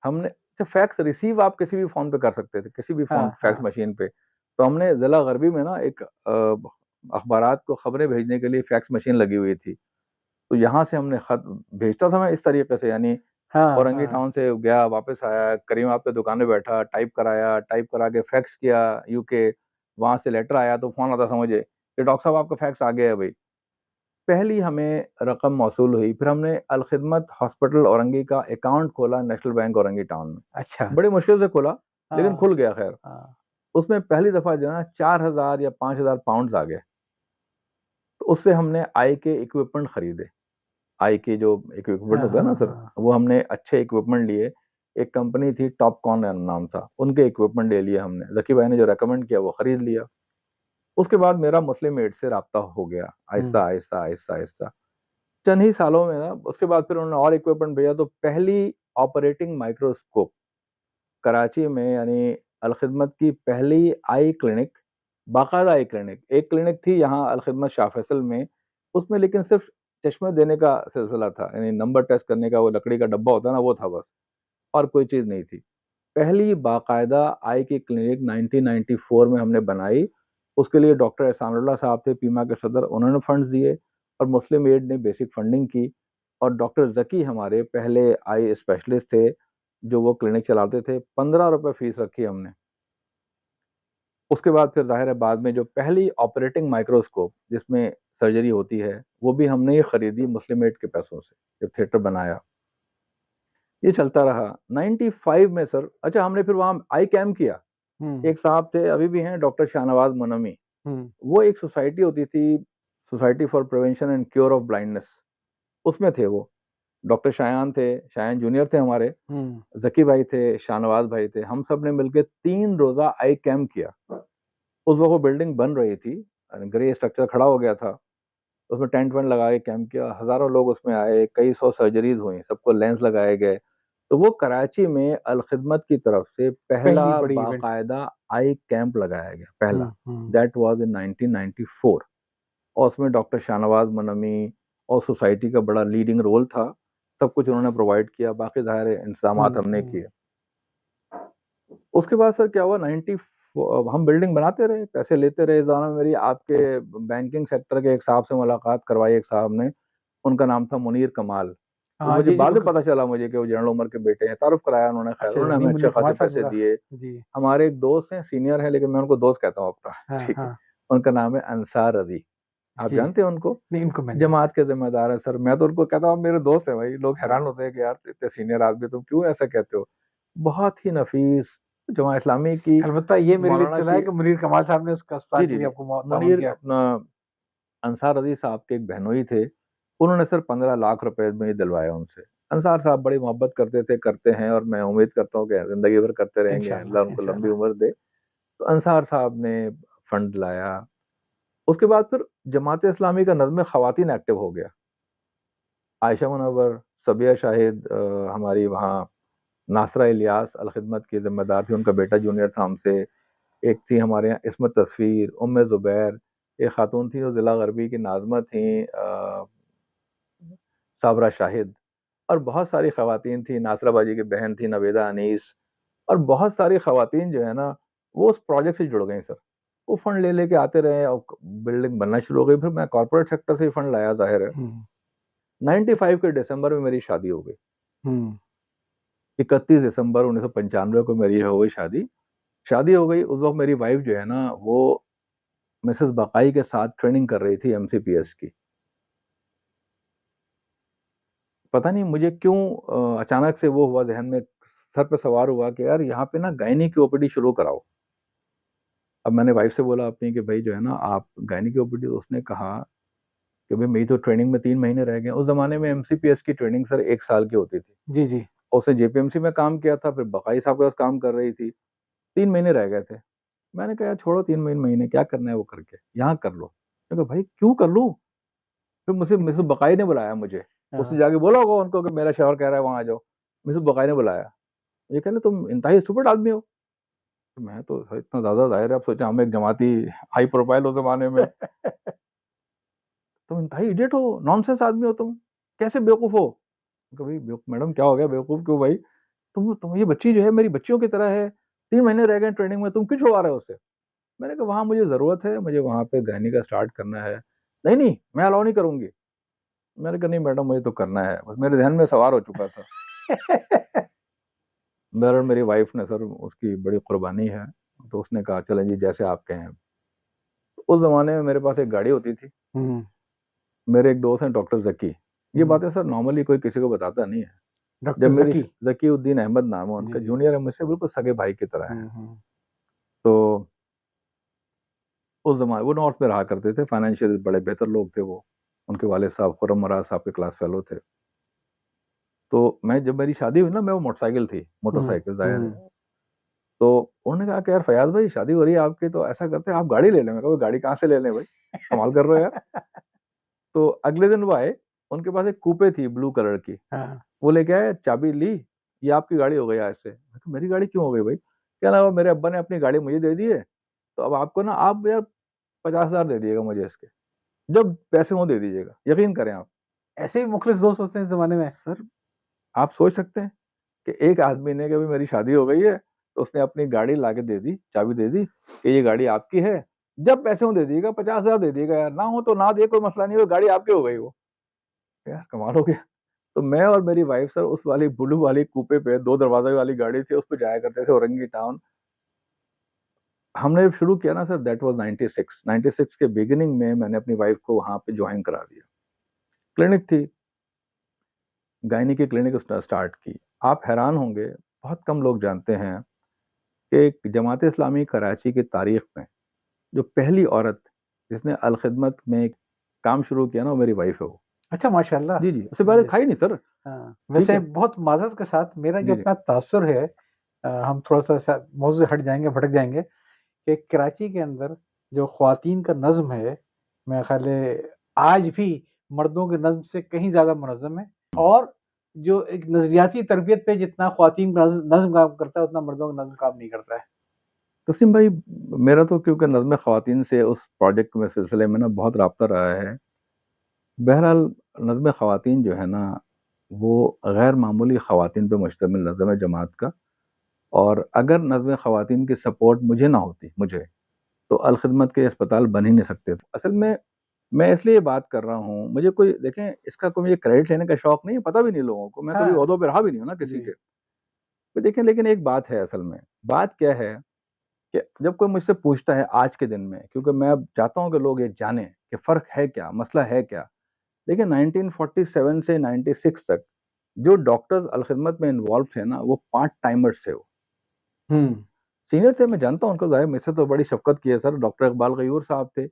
हमने अच्छा फैक्स रिसीव आप किसी भी फ़ोन पे कर सकते थे, किसी भी फ़ोन हाँ, फैक्स हाँ। मशीन पे। तो हमने ज़िला ग़रबी में ना एक अख़बारात को खबरें भेजने के लिए फैक्स मशीन लगी हुई थी। तो यहाँ से हमने खत भेजता था मैं इस तरीके से, यानी हाँ, औरंगी हाँ। टाउन से गया, वापस आया, करीमाबाद पे दुकान पे बैठा, टाइप कराया, टाइप करा के फैक्स किया यूके, वहाँ से लेटर आया तो फ़ोन आता था मुझे कि डॉक्टर साहब आपका फैक्स आ गया है भई। पहली हमें रकम मौसूल हुई, फिर हमने अल खिदमत हॉस्पिटल औरंगी का अकाउंट खोला नेशनल बैंक औरंगी टाउन में। अच्छा। बड़ी मुश्किल से खुला, लेकिन हाँ, खुल गया खैर। हाँ। उसमें पहली दफ़ा जो है ना 4000 या 5000 पाउंड्स आ गए। तो उससे हमने आई के इक्विपमेंट खरीदे। आई के जो इक्विपमेंट हाँ, होता है ना हाँ, सर, हाँ। वो हमने अच्छे इक्विपमेंट लिए। एक कंपनी थी टॉपकॉन नाम था, उनके इक्विपमेंट ले लिए हमने। ज़की भाई ने जो रिकमेंड किया वो खरीद लिया। उसके बाद मेरा मुस्लिम एड से राब्ता हो गया, हुँ। आहिस्ता, आहिस्ता, आहिस्ता, आहिस्ता। चंद ही सालों में ना उसके बाद फिर उन्होंने और इक्विपमेंट भेजा, तो पहली ऑपरेटिंग माइक्रोस्कोप कराची में, यानी अल खिदमत की पहली आई क्लिनिक, बाकायदा आई क्लिनिक। एक क्लिनिक थी यहाँ अल खिदमत शाह फैसल में, उसमें लेकिन सिर्फ़ चश्मे देने का सिलसिला था, यानी नंबर टेस्ट करने का वो लकड़ी का डब्बा होता है ना, वो था बस, और कोई चीज़ नहीं थी। पहली बाकायदा आई की क्लिनिक 1994 में हमने बनाई। उसके लिए डॉक्टर एहसानुल्लाह साहब थे पीमा के सदर, उन्होंने फंड्स दिए और मुस्लिम एड ने बेसिक फंडिंग की। और डॉक्टर ज़की हमारे पहले आई स्पेशलिस्ट थे, जो वो क्लिनिक चलाते थे। ₹15 फीस रखी हमने। उसके बाद फिर ज़ाहिर है बाद में जो पहली ऑपरेटिंग माइक्रोस्कोप जिसमें सर्जरी होती है, वो भी हमने ही खरीदी मुस्लिम एड के पैसों से, जब थिएटर बनाया। ये चलता रहा। 95 में सर, अच्छा हमने फिर वहाँ आई कैम्प किया। हुँ, एक साहब थे, अभी भी हैं, डॉक्टर शाहनवाज़ मुनम्मी। हुँ। वो एक सोसाइटी होती थी, society for prevention and cure of blindness, उसमें थे वो। डॉक्टर शायान थे, शायान जूनियर थे हमारे, हुँ। ज़की भाई थे, शाहनवाज़ भाई थे। हम सब ने मिलके 3 रोज़ा आई कैम्प किया। उस वक़्त वो बिल्डिंग बन रही थी, ग्रे स्ट्रक्चर खड़ा हो गया था। उसमें टेंट वेंट लगा के कैंप किया, हज़ारों लोग उसमें आए, कई सौ सर्जरीज़ हुई, सबको लेंस लगाए गए। तो वो कराची में अल खिदमत की तरफ से पहला पहली बड़ी इवेंट। बाकायदा आई कैंप लगाया गया, पहला। Hmm, hmm. That was in 1994। और उसमें डॉक्टर शाहनवाज़ मुनम्मी और सोसाइटी का बड़ा लीडिंग रोल था। सब कुछ उन्होंने प्रोवाइड किया, बाकी ज़ाहिर है इंतज़ामात हुँ, हमने हुँ। किए। उसके बाद सर क्या हुआ, 90 हम बिल्डिंग बनाते रहे, पैसे लेते रहे। इस दौरान मेरी आपके बैंकिंग सेक्टर के एक साहब से मुलाकात करवाई एक साहब ने, उनका नाम था मुनीर कमाल। वो हाँ, मुझे जी, जी, बाद में बिल्कुल। पता चला मुझे कि वो जनरल उमर के बेटे हैं, तारुफ़ कराया उन्होंने खैर, अच्छा, उन्होंने नहीं हमें अच्छे मुनीर खासे कमाल साहब पैसे बड़ा दिए। जी। हमारे एक दोस्त हैं, सीनियर हैं, लेकिन मैं उनको दोस्त कहता हूँ अपना, हाँ, ठीक है। हाँ। उनका नाम है अंसार रज़ी, आप जी। जानते हैं उनको? नहीं, इनको मैं नहीं जमात जानता। के ज़िम्मेदार हैं सर, मैं तो उनको कहता हूँ आप मेरे दोस्त हैं भाई, लोग हैरान होते हैं कि यार इतने सीनियर आदमी तुम क्यों ऐसा कहते हो? बहुत ही नफ़ीस, जमात इस्लामी की, अलबत्ता ये मेरे लिए मौलाना इत्तला है की। कि मुनीर कमाल साहब ने उस अस्पताल जी, के जी, लिए जी। आपको ताउन मुनीर किया। अपना अंसार रज़ी साहब के एक बहनोई थे, उन्होंने सर 15 लाख रुपए में ही दिलवाया उनसे। अंसार साहब बड़ी मोहब्बत करते थे, करते हैं, और मैं उम्मीद करता हूँ कि ज़िंदगी भर करते रहेंगे, अल्लाह इंशाअल्लाह, उनको लंबी इंशाअल्लाह। उम्र दे। तो अंसार साहब ने फंड लाया। उसके बाद फिर जमात इस्लामी का नज़्म ख़वातीन एक्टिव हो गया। आयशा मुनव्वर, सबिया शाहिद, हमारी वहाँ नासरा इलियास अल खिदमत की ज़िम्मेदार थी, उनका बेटा जूनियर था हमसे। एक थी हमारे यहाँ इस्मत तस्वीर, उम्मे ज़ुबैर, एक खातून थी जो ज़िला ग़रबी की नाज़िमा थीं, साबरा शाहिद, और बहुत सारी ख़वातीन थी, नासरा बाजी की बहन थी नवेदा अनीस, और बहुत सारी ख़वातीन जो है ना, वो उस प्रोजेक्ट से जुड़ गईं सर। वो फ़ंड ले लेके आते रहे और बिल्डिंग बनना शुरू हो गई। फिर मैं कॉर्पोरेट सेक्टर से ही फ़ंड लाया, ज़ाहिर है। 95 के दिसंबर में मेरी शादी हो गई। 31 दिसंबर 1995 को मेरी हो गई शादी। शादी हो गई, उस वक़्त मेरी वाइफ़ जो है ना, वो मिसेज़ बक़ाई के साथ ट्रेनिंग कर रही थी एमसीपीएस की। पता नहीं मुझे क्यों अचानक से वो हुआ ज़हन में, सर पे सवार हुआ कि यार यहाँ पे ना गायनी की ओपीडी शुरू कराओ। अब मैंने वाइफ़ से बोला अपनी कि भई जो है ना, आप गायनी की ओपीडी, उसने कहा कि भई मेरी तो ट्रेनिंग में 3 महीने रह गए। उस ज़माने में एमसीपीएस की ट्रेनिंग सर 1 साल की होती थी। जी, जी। और उसने जेपीएमसी में काम किया था, फिर बक़ाई साहब के पास काम कर रही थी। 3 महीने रह गए थे। मैंने कहा यार छोड़ो 3 महीने क्या करना है वो करके, यहाँ कर लो। मैं कहा भाई क्यों कर लूँ? फिर मुझसे मिसेज़ बक़ाई ने बुलाया मुझे। उसने हाँ। जाके बोला होगा उनको कि मेरा शौहर कह रहा है वहाँ आ जाओ। मिसेज़ बक़ाई ने बुलाया। ये कह रहे तुम इंतहाई स्टूपिड आदमी हो। तो मैं तो इतना ज़्यादा, ज़ाहिर है, अब सोचा हम एक जमाती हाई प्रोफाइल उस ज़माने में। तुम इंतहाई इडियट हो, नॉनसेंस आदमी हो तुम, कैसे बेवकूफ़ हो? मैं कहा भई मैडम क्या हो गया, बेवकूफ़ क्यों भाई? तुम ये बच्ची जो है मेरी बच्चियों की तरह है, 3 महीने रह गए ट्रेनिंग में, तुम क्यों छुड़वा रहे हो उसे? मैंने कहा वहाँ मुझे ज़रूरत है, मुझे वहाँ पे गायनी का स्टार्ट करना है। नहीं, नहीं, मैं अलाउ नहीं करूँगी। मैंने कहा नहीं मैडम मुझे तो करना है, बस मेरे ज़हन में सवार हो चुका था। मेरा और मेरी वाइफ़ ने सर, उसकी बड़ी कुर्बानी है, तो उसने कहा चलें जी जैसे आप कहें। उस ज़माने में मेरे पास एक गाड़ी होती थी। हुँ, मेरे एक दोस्त हैं डॉक्टर ज़की। ये हुँ। बातें सर नॉर्मली कोई किसी को बताता नहीं है। जब डॉक्टर मेरी ज़की। ज़कीउद्दीन अहमद नाम है जी, उनका, जी। जूनियर है मुझसे, बिल्कुल सगे भाई की तरह हैं। हुँ, हुँ। तो उस ज़माने वो नॉर्थ में रहा करते थे, फाइनेंशियल बड़े बेहतर लोग थे वो। उनके वालिद साहब खुर्रम मराज साहब के क्लास फेलो थे। तो मैं जब मेरी शादी हुई ना, मैं वो मोटरसाइकिल थी, हुँ, मोटरसाइकिल ज़ाहिर हुँ। है। तो उन्होंने कहा कि यार फैयाज़ भाई शादी हो रही है आपकी, तो ऐसा करते हैं आप गाड़ी ले लें। मैं कहा गाड़ी कहाँ से ले लें भाई? कमाल कर रहे हो यार। तो अगले दिन वो आए, उनके पास एक कूपे थी ब्लू कलर की। हाँ। वो लेके आए, चाबी ली, ये आपकी गाड़ी हो गई आज से। मैं कहा मेरी गाड़ी क्यों हो गई भाई? कह रहा मेरे अब्बा ने अपनी गाड़ी मुझे दे दी है, तो अब आपको ना, आप यार 50,000 दे दीजिएगा मुझे इसके। जब पैसे हों दे दीजिएगा, यकीन करें आप। ऐसे भी मुख़लिस दोस्त होते हैं इस ज़माने में। सर आप सोच सकते हैं कि एक आदमी ने, कि अभी मेरी शादी हो गई है, तो उसने अपनी गाड़ी लाके दे दी, चाबी दे दी कि ये गाड़ी आपकी है, जब पैसे हों दे दीजिएगा, 50,000 दे दीजिएगा यार, ना हो तो ना दे, कोई मसला नहीं है, वो गाड़ी आपकी हो गई वो। यार कमाल हो गया। तो मैं और मेरी वाइफ़ सर उस वाली ब्लू वाली कूपे पे, 2 दरवाज़े वाली गाड़ी थी, उस पे जाया करते थे औरंगी टाउन। हमने जब शुरू किया ना सर, दैट वाज़ 96, 96 के बिगिनिंग में मैंने अपनी वाइफ़ को वहाँ पे जॉइन करा दिया। क्लिनिक थी, गायनी की क्लिनिक स्टार्ट की। आप हैरान होंगे, बहुत कम लोग जानते हैं कि जमात इस्लामी कराची की तारीख़ में जो पहली औरत जिसने अल खिदमत में काम शुरू किया ना, वो मेरी वाइफ़ है वो। अच्छा माशाअल्लाह। जी, जी, उससे पहले जी। था ही नहीं सर। हाँ, ठीक वैसे है? बहुत माज़रत के साथ मेरा जो जी, जी। अपना तासुर है, हम थोड़ा-सा मौज़ू से हट जाएँगे, भटक जाएँगे कि कराची के अंदर जो ख़वातीन का नज़्म है, मेरा ख़्याल है आज भी मर्दों के नज़्म से कहीं ज़्यादा मुनज़्ज़म है, और जो एक नज़रियाती तरबियत पे जितना ख़वातीन का नज़्म काम करता है, उतना मर्दों का नज़्म काम नहीं करता है। तस्लीम भाई, मेरा तो क्योंकि नज़्म ख़वातीन से उस प्रोजेक्ट में सिलसिले में ना बहुत राब्ता रहा है। बहरहाल नज़्म ख़वातीन जो है ना, वो गैर मामूली ख़वातीन पे मुश्तमिल नज़्म है जमात का। और अगर नज़्म ख़वातीन की सपोर्ट मुझे ना होती, तो अल खिदमत के अस्पताल बन ही नहीं सकते थे। असल में मैं इसलिए ये बात कर रहा हूँ, मुझे कोई देखें इसका कोई मुझे क्रेडिट लेने का शौक नहीं है, पता भी नहीं लोगों को, मैं कभी हाँ, ओहदों पे रहा भी नहीं हूँ ना किसी जी। के। तो देखें, लेकिन एक बात है असल में, बात क्या है कि जब कोई मुझसे पूछता है आज के दिन में, क्योंकि मैं अब चाहता हूँ कि लोग ये जानें कि फ़र्क है क्या, मसला है क्या? देखिए 1947 से 96 तक जो डॉक्टर्स अल खिदमत में इन्वॉल्व थे ना, वो पार्ट टाइमर्स थे वो। हुँ, सीनियर थे, मैं जानता हूँ उनको, ज़ाहिर मुझसे तो बड़ी शफ़क़त की है सर। डॉक्टर इक़बाल गयूर साहब थे,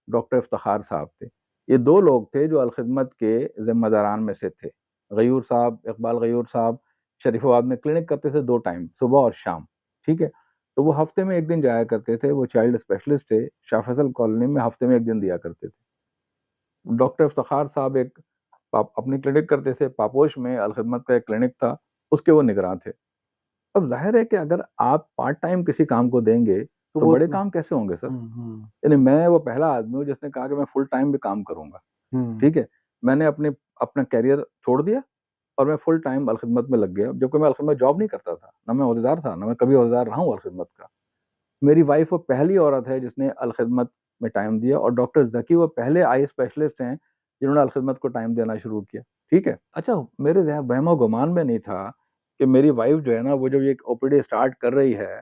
डॉक्टर इफ्तिख़ार साहब थे। ये 2 लोग थे जो अल खिदमत के ज़िम्मेदारान में से थे। गयूर साहब, इक़बाल गयूर साहब शरीफ़ाबाद में क्लिनिक करते थे 2 टाइम, सुबह और शाम, ठीक है? तो वो हफ़्ते में 1 दिन जाया करते थे, वो चाइल्ड स्पेशलिस्ट थे, शाह फैसल कॉलोनी में हफ़्ते में 1 दिन दिया करते थे। डॉक्टर इफ्तिख़ार साहब एक अपनी क्लिनिक करते थे, पापोश में अल खिदमत का एक क्लिनिक था, उसके वो निगरान थे। अब ज़ाहिर है कि अगर आप पार्ट टाइम किसी काम को देंगे, तो वो बड़े काम कैसे होंगे सर? हम्म यानी मैं वो पहला आदमी हूँ जिसने कहा कि मैं फुल टाइम भी काम करूंगा, हम्म ठीक है। मैंने अपना कैरियर छोड़ दिया और मैं फुल टाइम अलखिदमत में लग गया, जबकि मैं अलखिदमत जॉब नहीं करता था, ना मैं ओहदेदार था, ना मैं कभी ओहदेदार रहा हूँ अलखिदमत का। मेरी वाइफ वो पहली औरत है जिसने अलखिदमत में टाइम दिया, और डॉक्टर जकी वो पहले आई स्पेशलिस्ट हैं जिन्होंने अलखिदमत को टाइम देना शुरू किया, ठीक है। अच्छा, मेरे वहमो गुमान में नहीं था कि मेरी वाइफ जो है ना, वो जब ये ओपीडी स्टार्ट कर रही है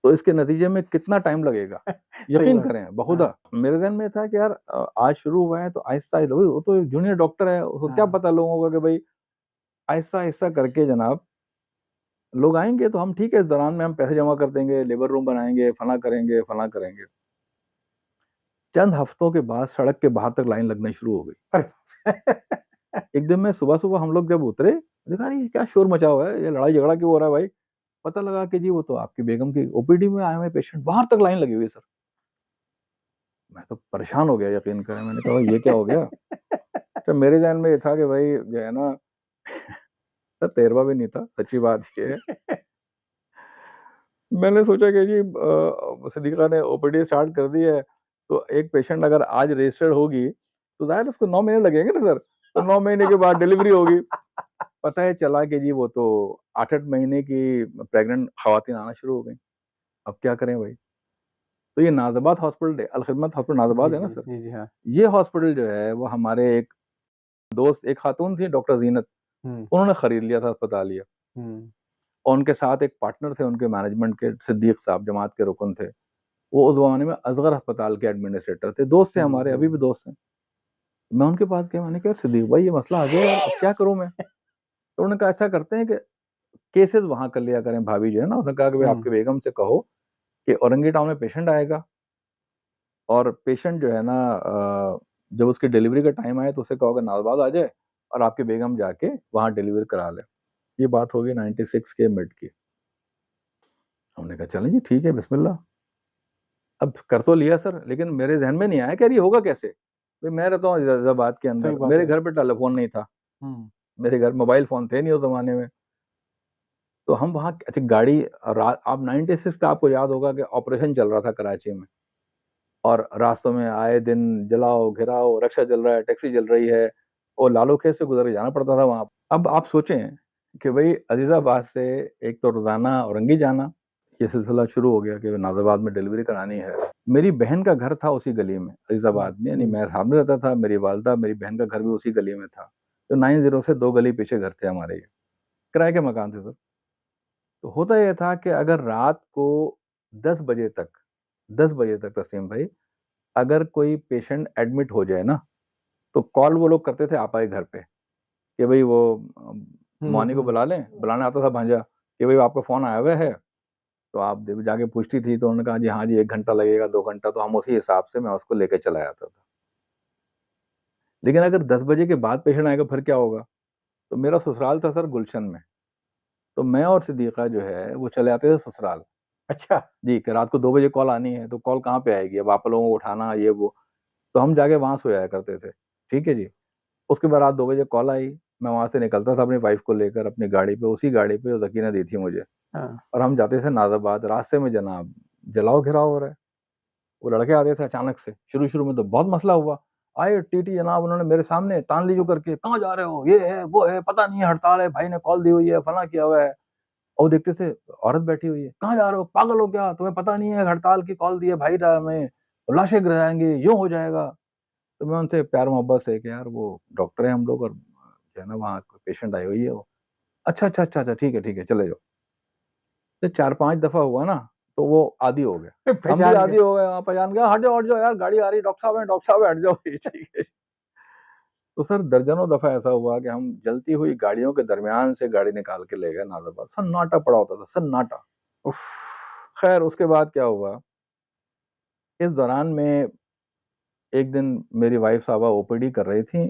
तो इसके नतीजे में कितना टाइम लगेगा। सही यकीन बात। करें बहुधा हाँ मेरे ज़हन में था कि यार आज शुरू हुआ है तो आहिस्ता-आहिस्ता, वो तो जूनियर डॉक्टर है, उसको क्या हाँ पता लोगों को कि भई आहिस्ता-आहिस्ता करके जनाब लोग आएँगे तो हम ठीक है, इस दौरान में हम पैसे जमा कर देंगे, लेबर रूम बनाएँगे, फलाँ करेंगे, फलाँ करेंगे। चंद हफ्तों के बाद सड़क के बाहर तक लाइन लगना शुरू हो गई। अरे एक दिन में सुबह-सुबह हम लोग जब उतरे, देखा अरे ये क्या शोर मचा हुआ है, ये लड़ाई-झगड़ा क्यों हो रहा है भाई? पता लगा कि जी वो तो आपकी बेगम की ओपीडी में आए हुए पेशेंट, बाहर तक लाइन लगी हुई है सर। मैं तो परेशान हो गया, यकीन करें। मैंने कहा भाई ये क्या हो गया? तो मेरे ज़हन में ये था कि भाई जो है ना सर, तैरवा भी नहीं था, सच्ची बात ये है। मैंने सोचा कि जी सिद्दीक़ा ने ओपीडी स्टार्ट कर दी है, तो एक पेशेंट अगर आज रजिस्टर्ड होगी, तो ज़ाहिर है उसको 9 महीने लगेंगे ना सर, तो 9 महीने के बाद डिलीवरी होगी। पता है चला कि जी वो तो 8-8 महीने की प्रेग्नेंट ख़वातीन आना शुरू हो गईं। अब क्या करें भाई? तो ये नाज़िबाद हॉस्पिटल, अल खिदमत हॉस्पिटल जी नाज़िबाद है ना जी सर, जी जी हाँ। ये हॉस्पिटल जो है वो हमारे एक दोस्त, एक खातून थी डॉक्टर ज़ीनत, हम्म उन्होंने खरीद लिया था अस्पताल ये। हम्म और उनके साथ एक पार्टनर थे उनके मैनेजमेंट के, सिद्दीक साहब जमात के रुकन थे। वो उस ज़माने में असगर अस्पताल के एडमिनिस्ट्रेटर थे, दोस्त थे हमारे, अभी भी हम्म। दोस्त हैं। मैं उनके पास गया, मैंने कहा सिद्दीक भाई ये मसला आ गया यार, अब क्या करूँ मैं? तो उन्होंने कहा ऐसा करते हैं कि केसेज़ वहाँ कर लिया करें, भाभी जो है ना, उन्होंने कहा कि भाई हम्म आपकी बेगम से कहो कि औरंगी टाउन में पेशेंट आएगा, और पेशेंट जो है ना जब उसकी डिलीवरी का टाइम आए तो उसे कहो कि नाज़िबाद आ जाए और आपकी बेगम जाके वहाँ डिलीवर करा ले। ये बात होगी 96 के मिड की। हमने कहा चलें जी ठीक है, बिस्मिल्लाह। अब कर तो लिया सर, लेकिन मेरे ज़हन में नहीं आया कि यार ये होगा कैसे? भई मैं रहता हूँ फ़ैज़ाबाद के सही अंदर, बात मेरे है। घर पे टेलीफ़ोन नहीं था, हम्म मेरे घर मोबाइल फ़ोन थे नहीं उस ज़माने में। तो हम वहाँ अच्छा गाड़ी रा आप 96 का आपको याद होगा कि ऑपरेशन चल रहा था कराची में, और रास्तों में आए दिन जलाओ, घिराओ, रिक्शा चल रहा है, टैक्सी चल रही है, और लालू खेत से गुज़र के जाना पड़ता था वहाँ। अब आप सोचें कि भई अज़ीज़ाबाद से एक तो रोज़ाना औरंगी जाना, ये सिलसिला शुरू हो गया कि नाज़िबाद में डिलीवरी करानी है। मेरी बहन का घर था उसी गली में, अज़ीज़ाबाद में, यानी हम्म। मैं सामने रहता था, मेरी वालिदा, मेरी बहन का घर भी उसी गली में था। तो 90 से 2 गली पीछे घर थे हमारे ये, किराए के मकान थे सर। तो होता ये था कि अगर रात को 10 बजे तक 10 बजे तक तस्लीम भाई, अगर कोई पेशेंट एडमिट हो जाए ना, तो कॉल वो लोग करते थे आपा के घर पे कि भई वो मौनी को हम्म। बुला लें, बुलाने आता था भांजा कि भई आपका फ़ोन आया हुआ है। तो आप जब जाके पूछती थी तो उन्होंने कहा जी हाँ जी, 1 घंटा लगेगा, 2 घंटा, तो हम उसी हिसाब से मैं उसको लेके चला जाता था। लेकिन अगर 10 बजे के बाद पेशेंट आएगा फिर क्या होगा? तो मेरा ससुराल था सर गुलशन में, तो मैं और सिद्दीक़ा जो है वो चले आते थे ससुराल। अच्छा। जी, कि रात को 2 बजे कॉल आनी है, तो कॉल कहाँ पे आएगी? अब आप लोगों को उठाना ये वो, तो हम जाके वहाँ सो जाया करते थे, ठीक है जी। उसके बाद रात 2 बजे कॉल आई, मैं वहाँ से निकलता था अपनी वाइफ़ को लेकर अपनी गाड़ी पे, उसी गाड़ी पे जो ज़की ने दी थी मुझे, हाँ और हम जाते थे नाज़िबाद। रास्ते में जनाब जलाओ-घिराओ हो रहा है। वो लड़के आ गए थे अचानक से, शुरू-शुरू में तो बहुत मसला हुआ। आए टीटी जनाब, उन्होंने मेरे सामने तान लीजू करके, "कहाँ जा रहे हो? ये है, वो है, पता नहीं है, हड़ताल है, भाई ने कॉल दी हुई है, फलाँ किया हुआ है।" और देखते थे औरत बैठी हुई है, "कहाँ जा रहे हो? पागल हो क्या? तुम्हें पता नहीं है हड़ताल की कॉल दी है भाई ने हमें, लाशें गिराएँगे, यूँ हो जाएगा।" तो मैं उनसे प्यार-मोहब्बत से कि यार वो डॉक्टर हैं हम लोग, और जो है ना वहाँ पेशेंट आई हुई है वो। अच्छा, अच्छा, अच्छा, अच्छा, ठीक है, चले जाओ। तो 4-5 दफ़ा हुआ ना, तो वो आदी हो गए। हम भी पहचान आदी गए। हो गए, हाँ, पहचान गए, हट जाओ यार, गाड़ी आ रही है, डॉक्टर साहब हैं, हट जाओ। ठीक है। तो सर दर्जनों दफ़ा ऐसा हुआ कि हम जलती हुई गाड़ियों के दरमियान से गाड़ी निकाल के ले गए नाज़िबाद। सन्नाटा पड़ा होता था, सन्नाटा। उफ। खैर उसके बाद क्या हुआ, इस दौरान में एक दिन मेरी वाइफ़ साहबा ओपीडी कर रही थीं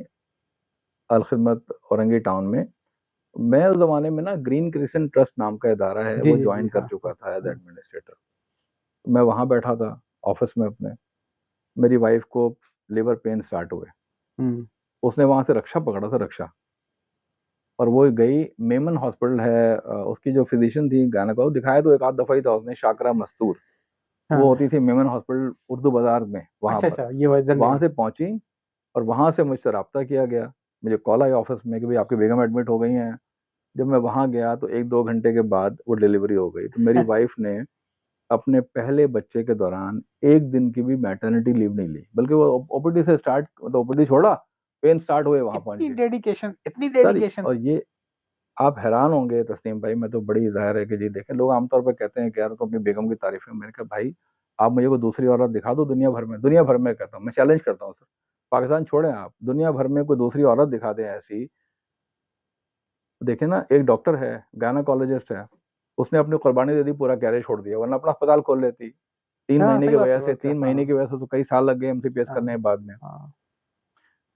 अल खिदमत औरंगी टाउन में। मैं उस ज़माने में ना ग्रीन क्रिसेंट ट्रस्ट नाम का इदारा है, जी वो जी जी जॉइन कर हाँ चुका हाँ। था एज़ हम्म एडमिनिस्ट्रेटर। मैं वहाँ बैठा था ऑफ़िस में अपने, मेरी वाइफ़ को लिवर पेन स्टार्ट हुए। हम्म उसने वहाँ से रिक्शा पकड़ा था, रिक्शा, और वो गई मेमन हॉस्पिटल है, उसकी जो फ़िज़िशियन थी गायनेकोलॉजिस्ट, दिखाया तो एक आध दफ़ा ही था उसने, शाकरा मस्तूर। हाँ। वो होती थी मेमन हॉस्पिटल उर्दू बाजार में, वहाँ अच्छा पर। अच्छा, ये वजन वहाँ नहीं। से पहुंची और वहाँ से मुझसे रब्ता किया गया। मुझे कॉल आई ऑफिस में कि भाई आपकी बेगम एडमिट हो गई हैं। जब मैं वहाँ गया तो 1-2 घंटे के बाद वो डिलीवरी हो गई। तो मेरी वाइफ ने अपने पहले बच्चे के दौरान एक दिन की भी मैटरनिटी लीव नहीं ली, बल्कि वो ओपीडी से स्टार्ट, मतलब ओपीडी छोड़ा, पेन स्टार्ट हुए वहां पहुंच इतनी गए। डेडिकेशन, इतनी सर, डेडिकेशन। और ये आप हैरान होंगे तस्नीम भाई, मैं तो बड़ी ज़ाहिर है कि जी देखें, लोग आमतौर पर कहते हैं कि यार तो अपनी बेगम की तारीफ है। मैंने कहा भाई आप मुझे कोई दूसरी औरत दिखा दो दुनिया भर में, दुनिया भर में कहता हूँ, मैं चैलेंज करता हूँ सर, पाकिस्तान छोड़ें, आप दुनिया भर में कोई दूसरी औरत दिखा दें ऐसी। देखिए ना, एक डॉक्टर है, गायनाकोलॉजिस्ट है, उसने अपनी कुर्बानी दे दी, पूरा कैरियर छोड़ दिया, वरना अपना अस्पताल खोल लेती। तीन हाँ महीने सही की बात वजह है, से और क्या। 3 महीने हाँ की वजह से तो कई साल लग गए एमसीपीएस करने के हाँ बाद में। हाँ।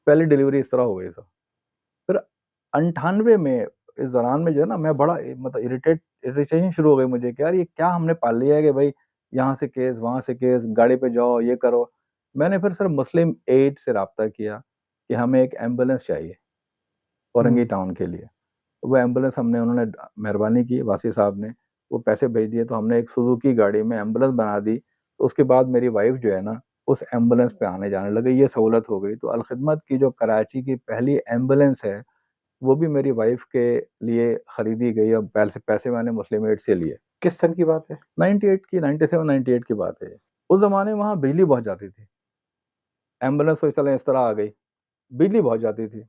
पहली डिलीवरी इस तरह हो गई सर। फिर 98 में, इस दौरान में जो है ना, मैं बड़ा मतलब इरिटेशन शुरू हो गई मुझे कि यार ये क्या हमने पाल लिया है कि भाई यहाँ से केस वहाँ से केस, गाड़ी पे जाओ ये करो। मैंने फिर सर मुस्लिम एड से रब्ता किया कि हमें एक एम्बुलेंस चाहिए औरंगी हम्म। टाउन के लिए। वो एम्बुलेंस हमने, उन्होंने मेहरबानी की वासी साहब ने, वो पैसे भेज दिए, तो हमने एक सुजुकी गाड़ी में एम्बुलेंस बना दी। तो उसके बाद मेरी वाइफ जो है ना, उस एम्बुलेंस पे आने जाने लगे, ये सहूलत हो गई। तो अलखिदमत की जो कराची की पहली एम्बुलेंस है, वो भी मेरी वाइफ के लिए खरीदी गई, और पैसे पैसे मैंने मुस्लिम एड से लिए। किस सन की बात है? 98 की, 97 98 की बात है। उस जमाने में वहाँ बिजली बहुत जाती थी, एम्बुलेंस तो इस तरह आ गई, बिजली बहुत जाती थी।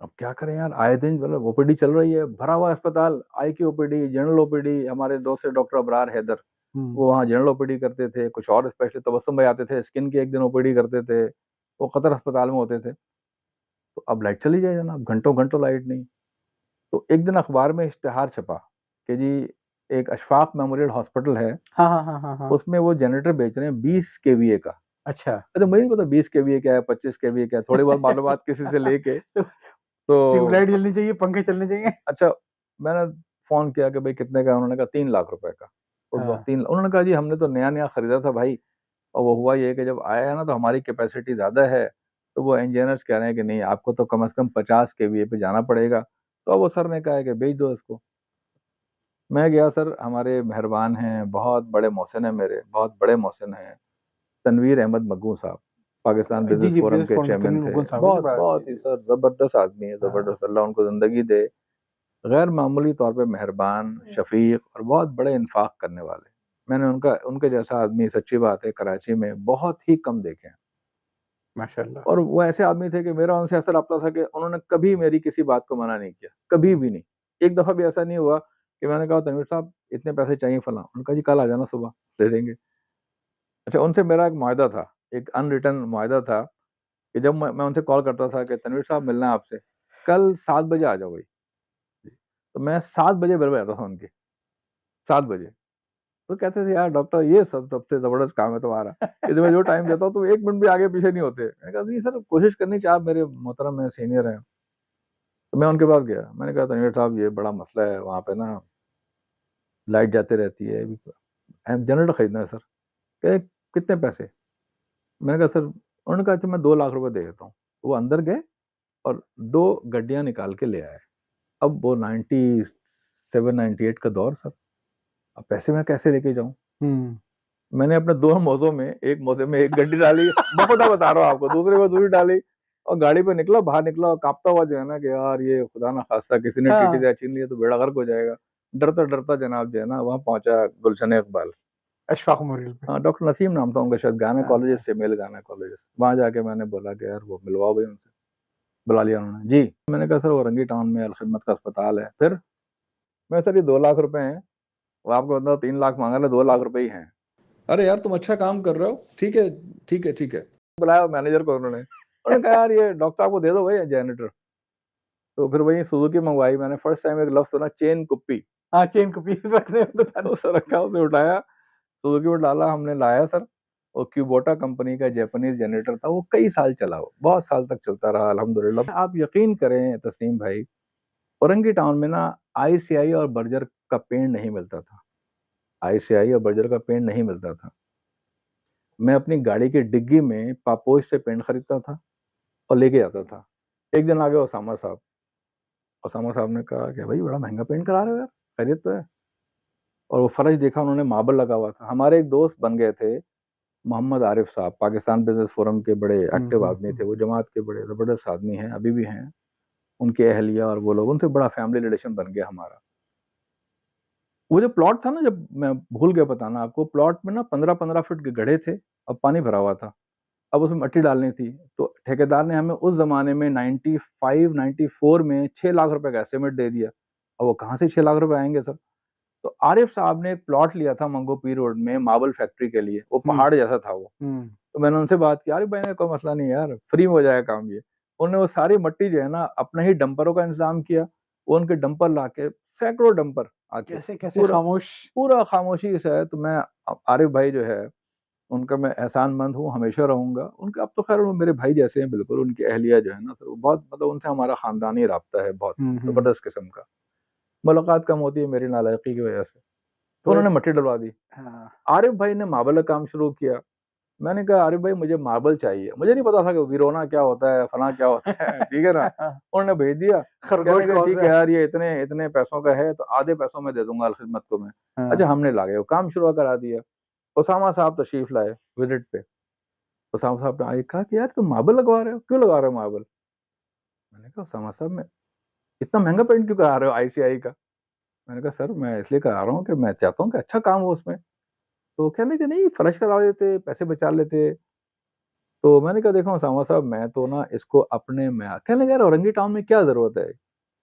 अब क्या करें यार, आए दिन मतलब ओपीडी चल रही है, भरा हुआ अस्पताल, आई की ओपीडी, जनरल ओपीडी। हमारे दोस्त है डॉक्टर अबरार हैदर, हम्म। वो वहाँ जनरल ओपीडी करते थे। कुछ और स्पेशलिस्ट तबस्सुम भाई आते थे, स्किन की एक दिन ओपीडी करते थे, वो कतर अस्पताल में होते थे। तो अब लाइट चली जाए जनाब, घंटों घंटों लाइट नहीं। तो एक दिन अखबार में इश्तेहार छपा कि जी एक अशफाक मेमोरियल हॉस्पिटल है, हाँ हाँ हाँ हाँ हाँ। उसमें वो जनरेटर बेच रहे हैं 20 केवीए का। अच्छा। अच्छा, मुझे नहीं पता 20 केवीए क्या है, 25 केवीए क्या है, थोड़ी बहुत मालूमात किसी से लेके। तो तो ट्यूबलाइट जलनी चाहिए, पंखे चलने चाहिए। अच्छा, मैंने फोन किया कि भाई कितने का है? उन्होंने कहा 3 लाख रुपए का। उस वक्त हाँ। उन्होंने कहा जी हमने तो नया नया खरीदा था भाई, और वो हुआ ये कि जब आया है ना तो हमारी कैपेसिटी ज्यादा है, तो वो इंजीनियर्स कह रहे हैं कि नहीं आपको तो कम से कम 50 केवीए पे जाना पड़ेगा। तो अब वो सर ने कहा है कि भेज दो इसको। मैं गया सर, हमारे मेहरबान हैं, बहुत बड़े मोहसिन हैं, मेरे बहुत बड़े मोहसिन हैं, तनवीर अहमद मग्गू साहब, पाकिस्तान जी बिजनेस जी, फोरम बिजनेस के फोरम के चेयरमैन तनवीर थे। मुकुंद साहब, मुझे बहुत बड़ा जी बहुत ही जी। सर जबरदस्त आदमी है, हाँ। जबरदस्त, अल्लाह उनको जिंदगी दे। गैर मामूली तौर पे मेहरबान, शफीक और बहुत बड़े इंफाक करने वाले। मैंने उनका, उनके जैसा आदमी सच्ची बात है कराची में बहुत ही कम देखे हैं। माशाल्लाह। और वो ऐसे आदमी थे कि मेरा उनसे ऐसा रब्ता था कि उन्होंने कभी मेरी किसी बात को मना नहीं किया, कभी भी नहीं। एक दफा भी ऐसा नहीं हुआ कि मैंने कहा तनवीर साहब इतने पैसे चाहिए फला, उनका जी कल आ जाना सुबह दे देंगे। अच्छा, उनसे मेरा एक मुआहदा था, एक अनरिटन मुआहदा था कि जब मैं उनसे कॉल करता था कि तनवीर साहब मिलना है आपसे, कल 7 बजे आ जाओ भाई। तो मैं 7 बजे बेल बजाता था उनकी, 7 बजे। तो कहते थे यार डॉक्टर ये सब सबसे जबरदस्त काम है तुम्हारा, कि मैं जो टाइम देता हूँ तुम 1 मिनट भी आगे पीछे नहीं होते। मैंने कहा नहीं सर, कोशिश करनी चाहिए, आप मेरे मोहतरम है, सीनियर हैं। तो मैं उनके पास गया, मैंने कहा तनवीर साहब ये बड़ा मसला है वहाँ पे ना, लाइट जाती रहती है, जनरेटर खरीदना है सर। कहे कितने पैसे? मैंने कहा सर, उन्होंने कहा अच्छा मैं 2 लाख रुपए दे देता हूँ। वो अंदर गए और 2 गड्डियाँ निकाल के ले आए। अब वो 97 98 का दौर सर, अब पैसे मैं कैसे लेके जाऊं? हम्म। मैंने अपने 2 मौजों में, एक मौजे में एक गड्डी डाली, बखुदा बता रहा हूँ आपको, दूसरे में दूसरी डाली, और गाड़ी पे निकला, बाहर निकला, और कांपता हुआ जो है ना कि यार ये खुदा ना खास्ता किसी ने टीटी हाँ। दिया छीन लिया तो बेड़ा गर्क हो जाएगा। डरता डरता जनाब जो है ना वहाँ पहुंचा गुलशन इकबाल। अशफाक मेमोरियल पे। हाँ, डॉक्टर नसीम नाम था उनका, शायद हाँ। गायनेकोलॉजिस्ट थे, मेल गायनेकोलॉजिस्ट। वहाँ जाके मैंने बोला कि यार वो मिलवाओ भाई उनसे। बुला लिया उन्होंने जी। मैंने कहा सर वो रंगी टाउन में अलखिदमत का अस्पताल है। फिर मैं सर ये 2 लाख रुपए हैं, वो आपको बता 3 लाख मांगा था, 2 लाख रुपए ही हैं। अरे यार तुम अच्छा काम कर रहे हो, ठीक है ठीक है ठीक है। बुलाया मैनेजर को, उन्होंने कहा यार ये डॉक्टर साहब को दे दो भाई जनरेटर। तो फिर वही सुजुकी मंगवाई मैंने। फर्स्ट टाइम एक लफ्ज सुना, चेन कुप्पी। हाँ, चेन को पीस रखने में बता दो। उसे रखा, उसे उठाया, सुजुकी में डाला, हमने लाया सर। वो क्यूबोटा कंपनी का जापानीज जनरेटर था, वो कई साल चला, वो बहुत साल तक चलता रहा अल्हम्दुलिल्लाह। आप यकीन करें तस्लीम भाई, औरंगी टाउन में ना आईसीआई और बर्जर का पेंट नहीं मिलता था, आईसीआई और बर्जर का पेंट नहीं मिलता था। मैं अपनी गाड़ी की डिग्गी में पापोश से पेंट खरीदता था और लेके आता था। एक दिन आ गए ओसामा साहब। ओसामा साहब ने कहा कि भाई बड़ा महंगा पेंट करा रहे हो यार, खैरियत तो है? और वो फ़र्श देखा उन्होंने, मार्बल लगा हुआ था। हमारे एक दोस्त बन गए थे मोहम्मद आरिफ साहब, पाकिस्तान बिज़नेस फ़ोरम के बड़े एक्टिव आदमी थे, वो जमात के बड़े ज़बरदस्त आदमी हैं, अभी भी हैं। उनकी अहलिया और वो लोग, उनसे बड़ा फैमिली रिलेशन बन गया हमारा। वो जो प्लॉट था ना, जब मैं भूल गया बताना आपको, प्लॉट में ना 15-15 फीट के गड्ढे थे और पानी भरा हुआ था। अब उसमें मट्टी डालनी थी, तो ठेकेदार ने हमें उस ज़माने में 95-94 में 6 लाख रुपए का एस्टीमेट दे दिया। अब वो कहाँ से 6 लाख रुपए आएँगे सर? तो आरिफ साहब ने एक प्लॉट लिया था मंगो पी रोड में मार्बल फैक्ट्री के लिए, वो हुँ, पहाड़ जैसा था वो। हुँ, तो मैंने उनसे बात की, "आरिफ भाई ने कोई मसला नहीं है यार, फ्री में हो जाएगा काम ये।" उन्होंने वो सारी मट्टी जो है ना, अपने ही डंपरों का इंतज़ाम किया। वो उनके डंपर लाके, सैकड़ों डंपर आके, कैसे पूरा खामोश। पूरा खामोशी से है। तो मैं आरिफ भाई जो है, उनका मैं एहसानमंद हूँ, हमेशा रहूँगा। उनके अब तो ख़ैर वो मेरे भाई जैसे हैं बिल्कुल, उनकी अहलिया जो है ना सर, वो बहुत, मतलब उनसे हमारा ख़ानदानी राब्ता है बहुत हुँ। ज़बरदस्त किस्म का। मुलाकात कम होती है मेरी नालायकी की वजह से। तो तो एक उन्होंने मट्टी डलवा दी। हाँ, आरिफ भाई ने मार्बल का काम शुरू किया। मैंने कहा, "आरिफ भाई मुझे मार्बल चाहिए।" मुझे नहीं पता था कि विरोना क्या होता है, फलाँ क्या होता है, ठीक है ना? उन्होंने भेज दिया। खरगोश कहने लगे, "ठीक कौन-सा है है? यार, ये इतने इतने पैसों का है, तो आधे पैसों में दे दूँगा अलख़िदमत को मैं।" अच्छा, हाँ, हमने लाके वो काम शुरू करा दिया। उसामा साहब तशरीफ़ लाए विज़िट पे। उसामा साहब ने आके कहा कि, "यार तुम मार्बल लगवा रहे हो? क्यों लगा रहे हो मार्बल?" मैंने कहा, "उसामा साहब, मैं इतना महँगा पेंट क्यों करा रहे हो आईसीआई का?" मैंने कहा, "सर मैं इसलिए करा रहा हूँ कि मैं चाहता हूँ कि अच्छा काम हो उसमें।" तो कहने लगे, "नहीं, फ़र्श करा देते, पैसे बचा लेते।" तो मैंने कहा, "देखो उसामा साहब, मैं तो ना इसको अपने में कहने लगे, यार औरंगी टाउन में क्या ज़रूरत है?"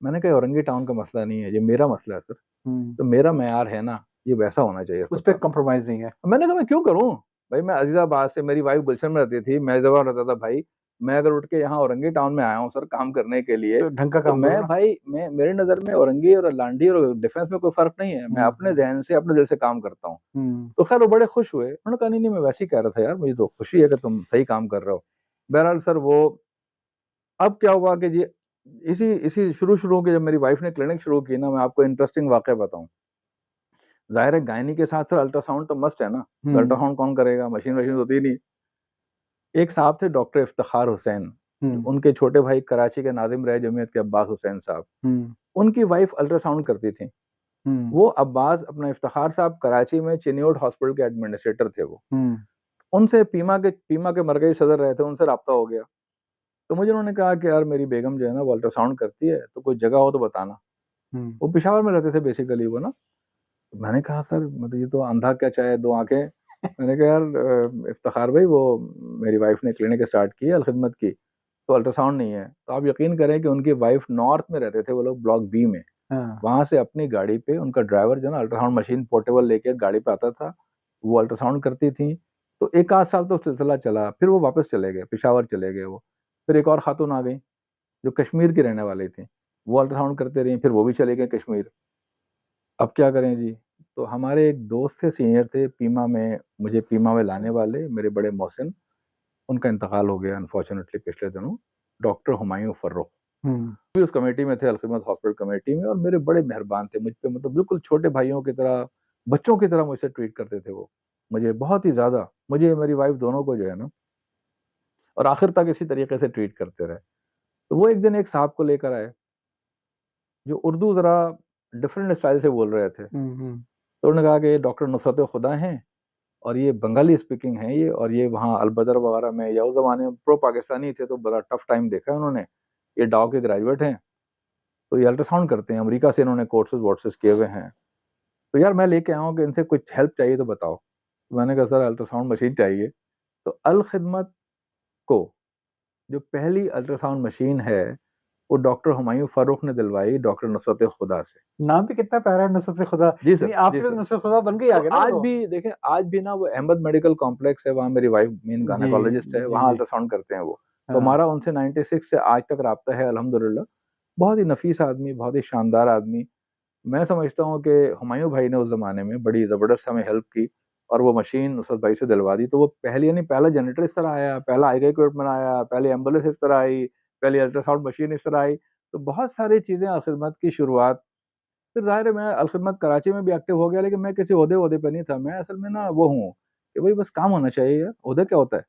मैंने कहा, "औरंगी टाउन का मसला नहीं है, ये मेरा मसला है सर। हुँ, तो मेरा मेयार है ना, ये वैसा होना चाहिए उस पे अस्पताल।" कॉम्प्रोमाइज़ नहीं है। मैंने कहा, "मैं क्यों करूँ? भाई मैं अज़ीज़ाबाद से, मेरी वाइफ़ गुलशन में रहती थी, मैं जवान रहता था भाई, मैं अगर उठ के यहाँ औरंगी टाउन में आया हूँ सर काम करने के लिए, तो ढंग का तो काम करो मैं ना। भाई, मैं मेरी नज़र में औरंगी और लांडी और डिफेंस में कोई फ़र्क नहीं है। मैं अपने हुँ। ज़हन से, अपने दिल से काम करता हूँ।" हुँ, तो ख़ैर वो बड़े खुश हुए। उन्होंने कहा, "नहीं, नहीं, मैं वैसे ही कह रहा था यार, मुझे तो खुशी है कि तुम सही काम कर रहे हो।" बहरहाल सर वो, अब क्या हुआ कि जी, इसी इसी शुरू-शुरू के जब मेरी वाइफ़ ने क्लिनिक शुरू की ना, मैं आपको इंटरेस्टिंग वाक़या बताऊँ। ज़ाहिर है गायनी के साथ सर अल्ट्रासाउंड तो मस्ट है ना, तो हुँ, अल्ट्रासाउंड कौन करेगा? मशीन-वशीन होती ही नहीं। एक साहब थे डॉक्टर इफ्तिखार हुसैन, जो हुँ, उनके छोटे भाई कराची के नाज़िम रहे जमीयत के अब्बास हुसैन साहब, हुँ, उनकी वाइफ़ अल्ट्रासाउंड करती थी। हुँ, वो अब्बास अपना इफ्तिखार साहब कराची में चिन्योट हॉस्पिटल के एडमिनिस्ट्रेटर थे वो। हुँ, उनसे पीमा के मरकज़ी सदर रहे थे, उनसे राब्ता हो गया। तो मुझे उन्होंने कहा कि यार मेरी बेगम जो है ना वो अल्ट्रासाउंड करती है, तो कोई जगह हो तो बताना। हुँ। वो पेशावर में रहते थे बेसिकली वो ना। तो मैंने कहा, सर मतलब ये तो अंधा क्या चाहे दो आँखें। मैंने कहा, यार इफ्तिखार भाई, वो मेरी वाइफ़ ने क्लिनिक स्टार्ट की है अलख़िदमत की, तो अल्ट्रासाउंड नहीं है। तो आप यकीन करें कि उनकी वाइफ़ नॉर्थ में रहते थे वो लोग, ब्लॉक बी में। हाँ, वहाँ से अपनी गाड़ी पे उनका ड्राइवर जो है ना अल्ट्रासाउंड मशीन पोर्टेबल लेके गाड़ी पे आता था, वो अल्ट्रासाउंड करती थी। तो 1 आध साल तो सिलसिला चला, फिर वो वापस चले गए, पेशावर चले गए वो। फिर एक और खातून आ गईं, जो कश्मीर की रहने वाली थीं, वो अल्ट्रासाउंड करती रहीं, फिर वो भी चले गए कश्मीर। अब क्या करें जी? तो हमारे एक दोस्त थे, सीनियर थे पीमा में, मुझे पीमा में लाने वाले, मेरे बड़े मोहसिन, उनका इंतकाल हो गया अनफॉर्च्यूनेटली पिछले दिनों, डॉक्टर हुमायूं फर्रुख। हुँ, भी उस कमेटी में थे, अलख़िदमत हॉस्पिटल कमेटी में, और मेरे बड़े मेहरबान थे मुझ पे, मतलब बिल्कुल छोटे भाइयों की तरह, बच्चों की तरह मुझसे ट्रीट करते थे वो। मुझे बहुत ही ज़्यादा, मुझे, मेरी वाइफ़ दोनों को जो है ना, और आखिर तक इसी तरीके से ट्रीट करते रहे। तो वो एक दिन एक साहब को लेकर आए, जो उर्दू ज़रा डिफरेंट स्टाइल से बोल रहे थे। हुँ, हुँ, तो उन्होंने कहा कि ये डॉक्टर नुसरत खुदा हैं, और ये बंगाली स्पीकिंग है ये, और ये वहाँ अलबदर वगैरह में, या उस ज़माने में प्रो पाकिस्तानी थे, तो बड़ा टफ टाइम देखा है उन्होंने। ये डाउ के ग्रेजुएट हैं, तो ये अल्ट्रासाउंड करते हैं, अमेरिका से इन्होंने कोर्सेज़-वोर्सेज़ किए हुए हैं। तो यार मैं लेके आया हूँ कि इनसे कुछ हेल्प चाहिए तो बताओ। तो मैंने कहा, सर अल्ट्रासाउंड मशीन चाहिए। तो अल खिदमत को जो पहली अल्ट्रासाउंड मशीन है, वो डॉक्टर हुमायूं फ़ारूक ने दिलवाई डॉक्टर नुसरत खुदा से। नाम भी कितना प्यारा है, नुसरत खुदा। जी यानी सर, जी आपके लिए सर। नुसरत खुदा बन के ही तो आ गए ना वो आज तो। भी देखिए, आज भी ना वो अहमद मेडिकल कॉम्प्लेक्स है, वहाँ मेरी वाइफ़ मेन जी, गायनेकोलॉजिस्ट है, जी, वहाँ जी। अल्ट्रासाउंड करते हैं वो। तो हाँ, हमारा उनसे 96 से आज तक राब्ता है अल्हम्दुलिल्लाह। बहुत ही नफ़ीस आदमी, बहुत ही शानदार आदमी। मैं समझता हूँ कि हुमायूं भाई ने उस ज़माने में बड़ी ज़बरदस्त हमें हेल्प की, और वो मशीन नुसरत भाई से दिलवा दी। तो वो पहली, यानी पहला जनरेटर इस तरह आया, पहला आईगा इक्विपमेंट आया, पहली एम्बुलेंस इस तरह आई, पहली अल्ट्रासाउंड मशीन इस तरह आई। तो बहुत सारी चीज़ें अलख़िदमत की शुरुआत। फिर ज़ाहिर है मैं अलख़िदमत कराची में भी एक्टिव हो गया, लेकिन मैं किसी ओहदे-वोहदे पे नहीं था। मैं असल में ना वो हूँ कि भई बस काम होना चाहिए यार, ओहदा क्या होता है?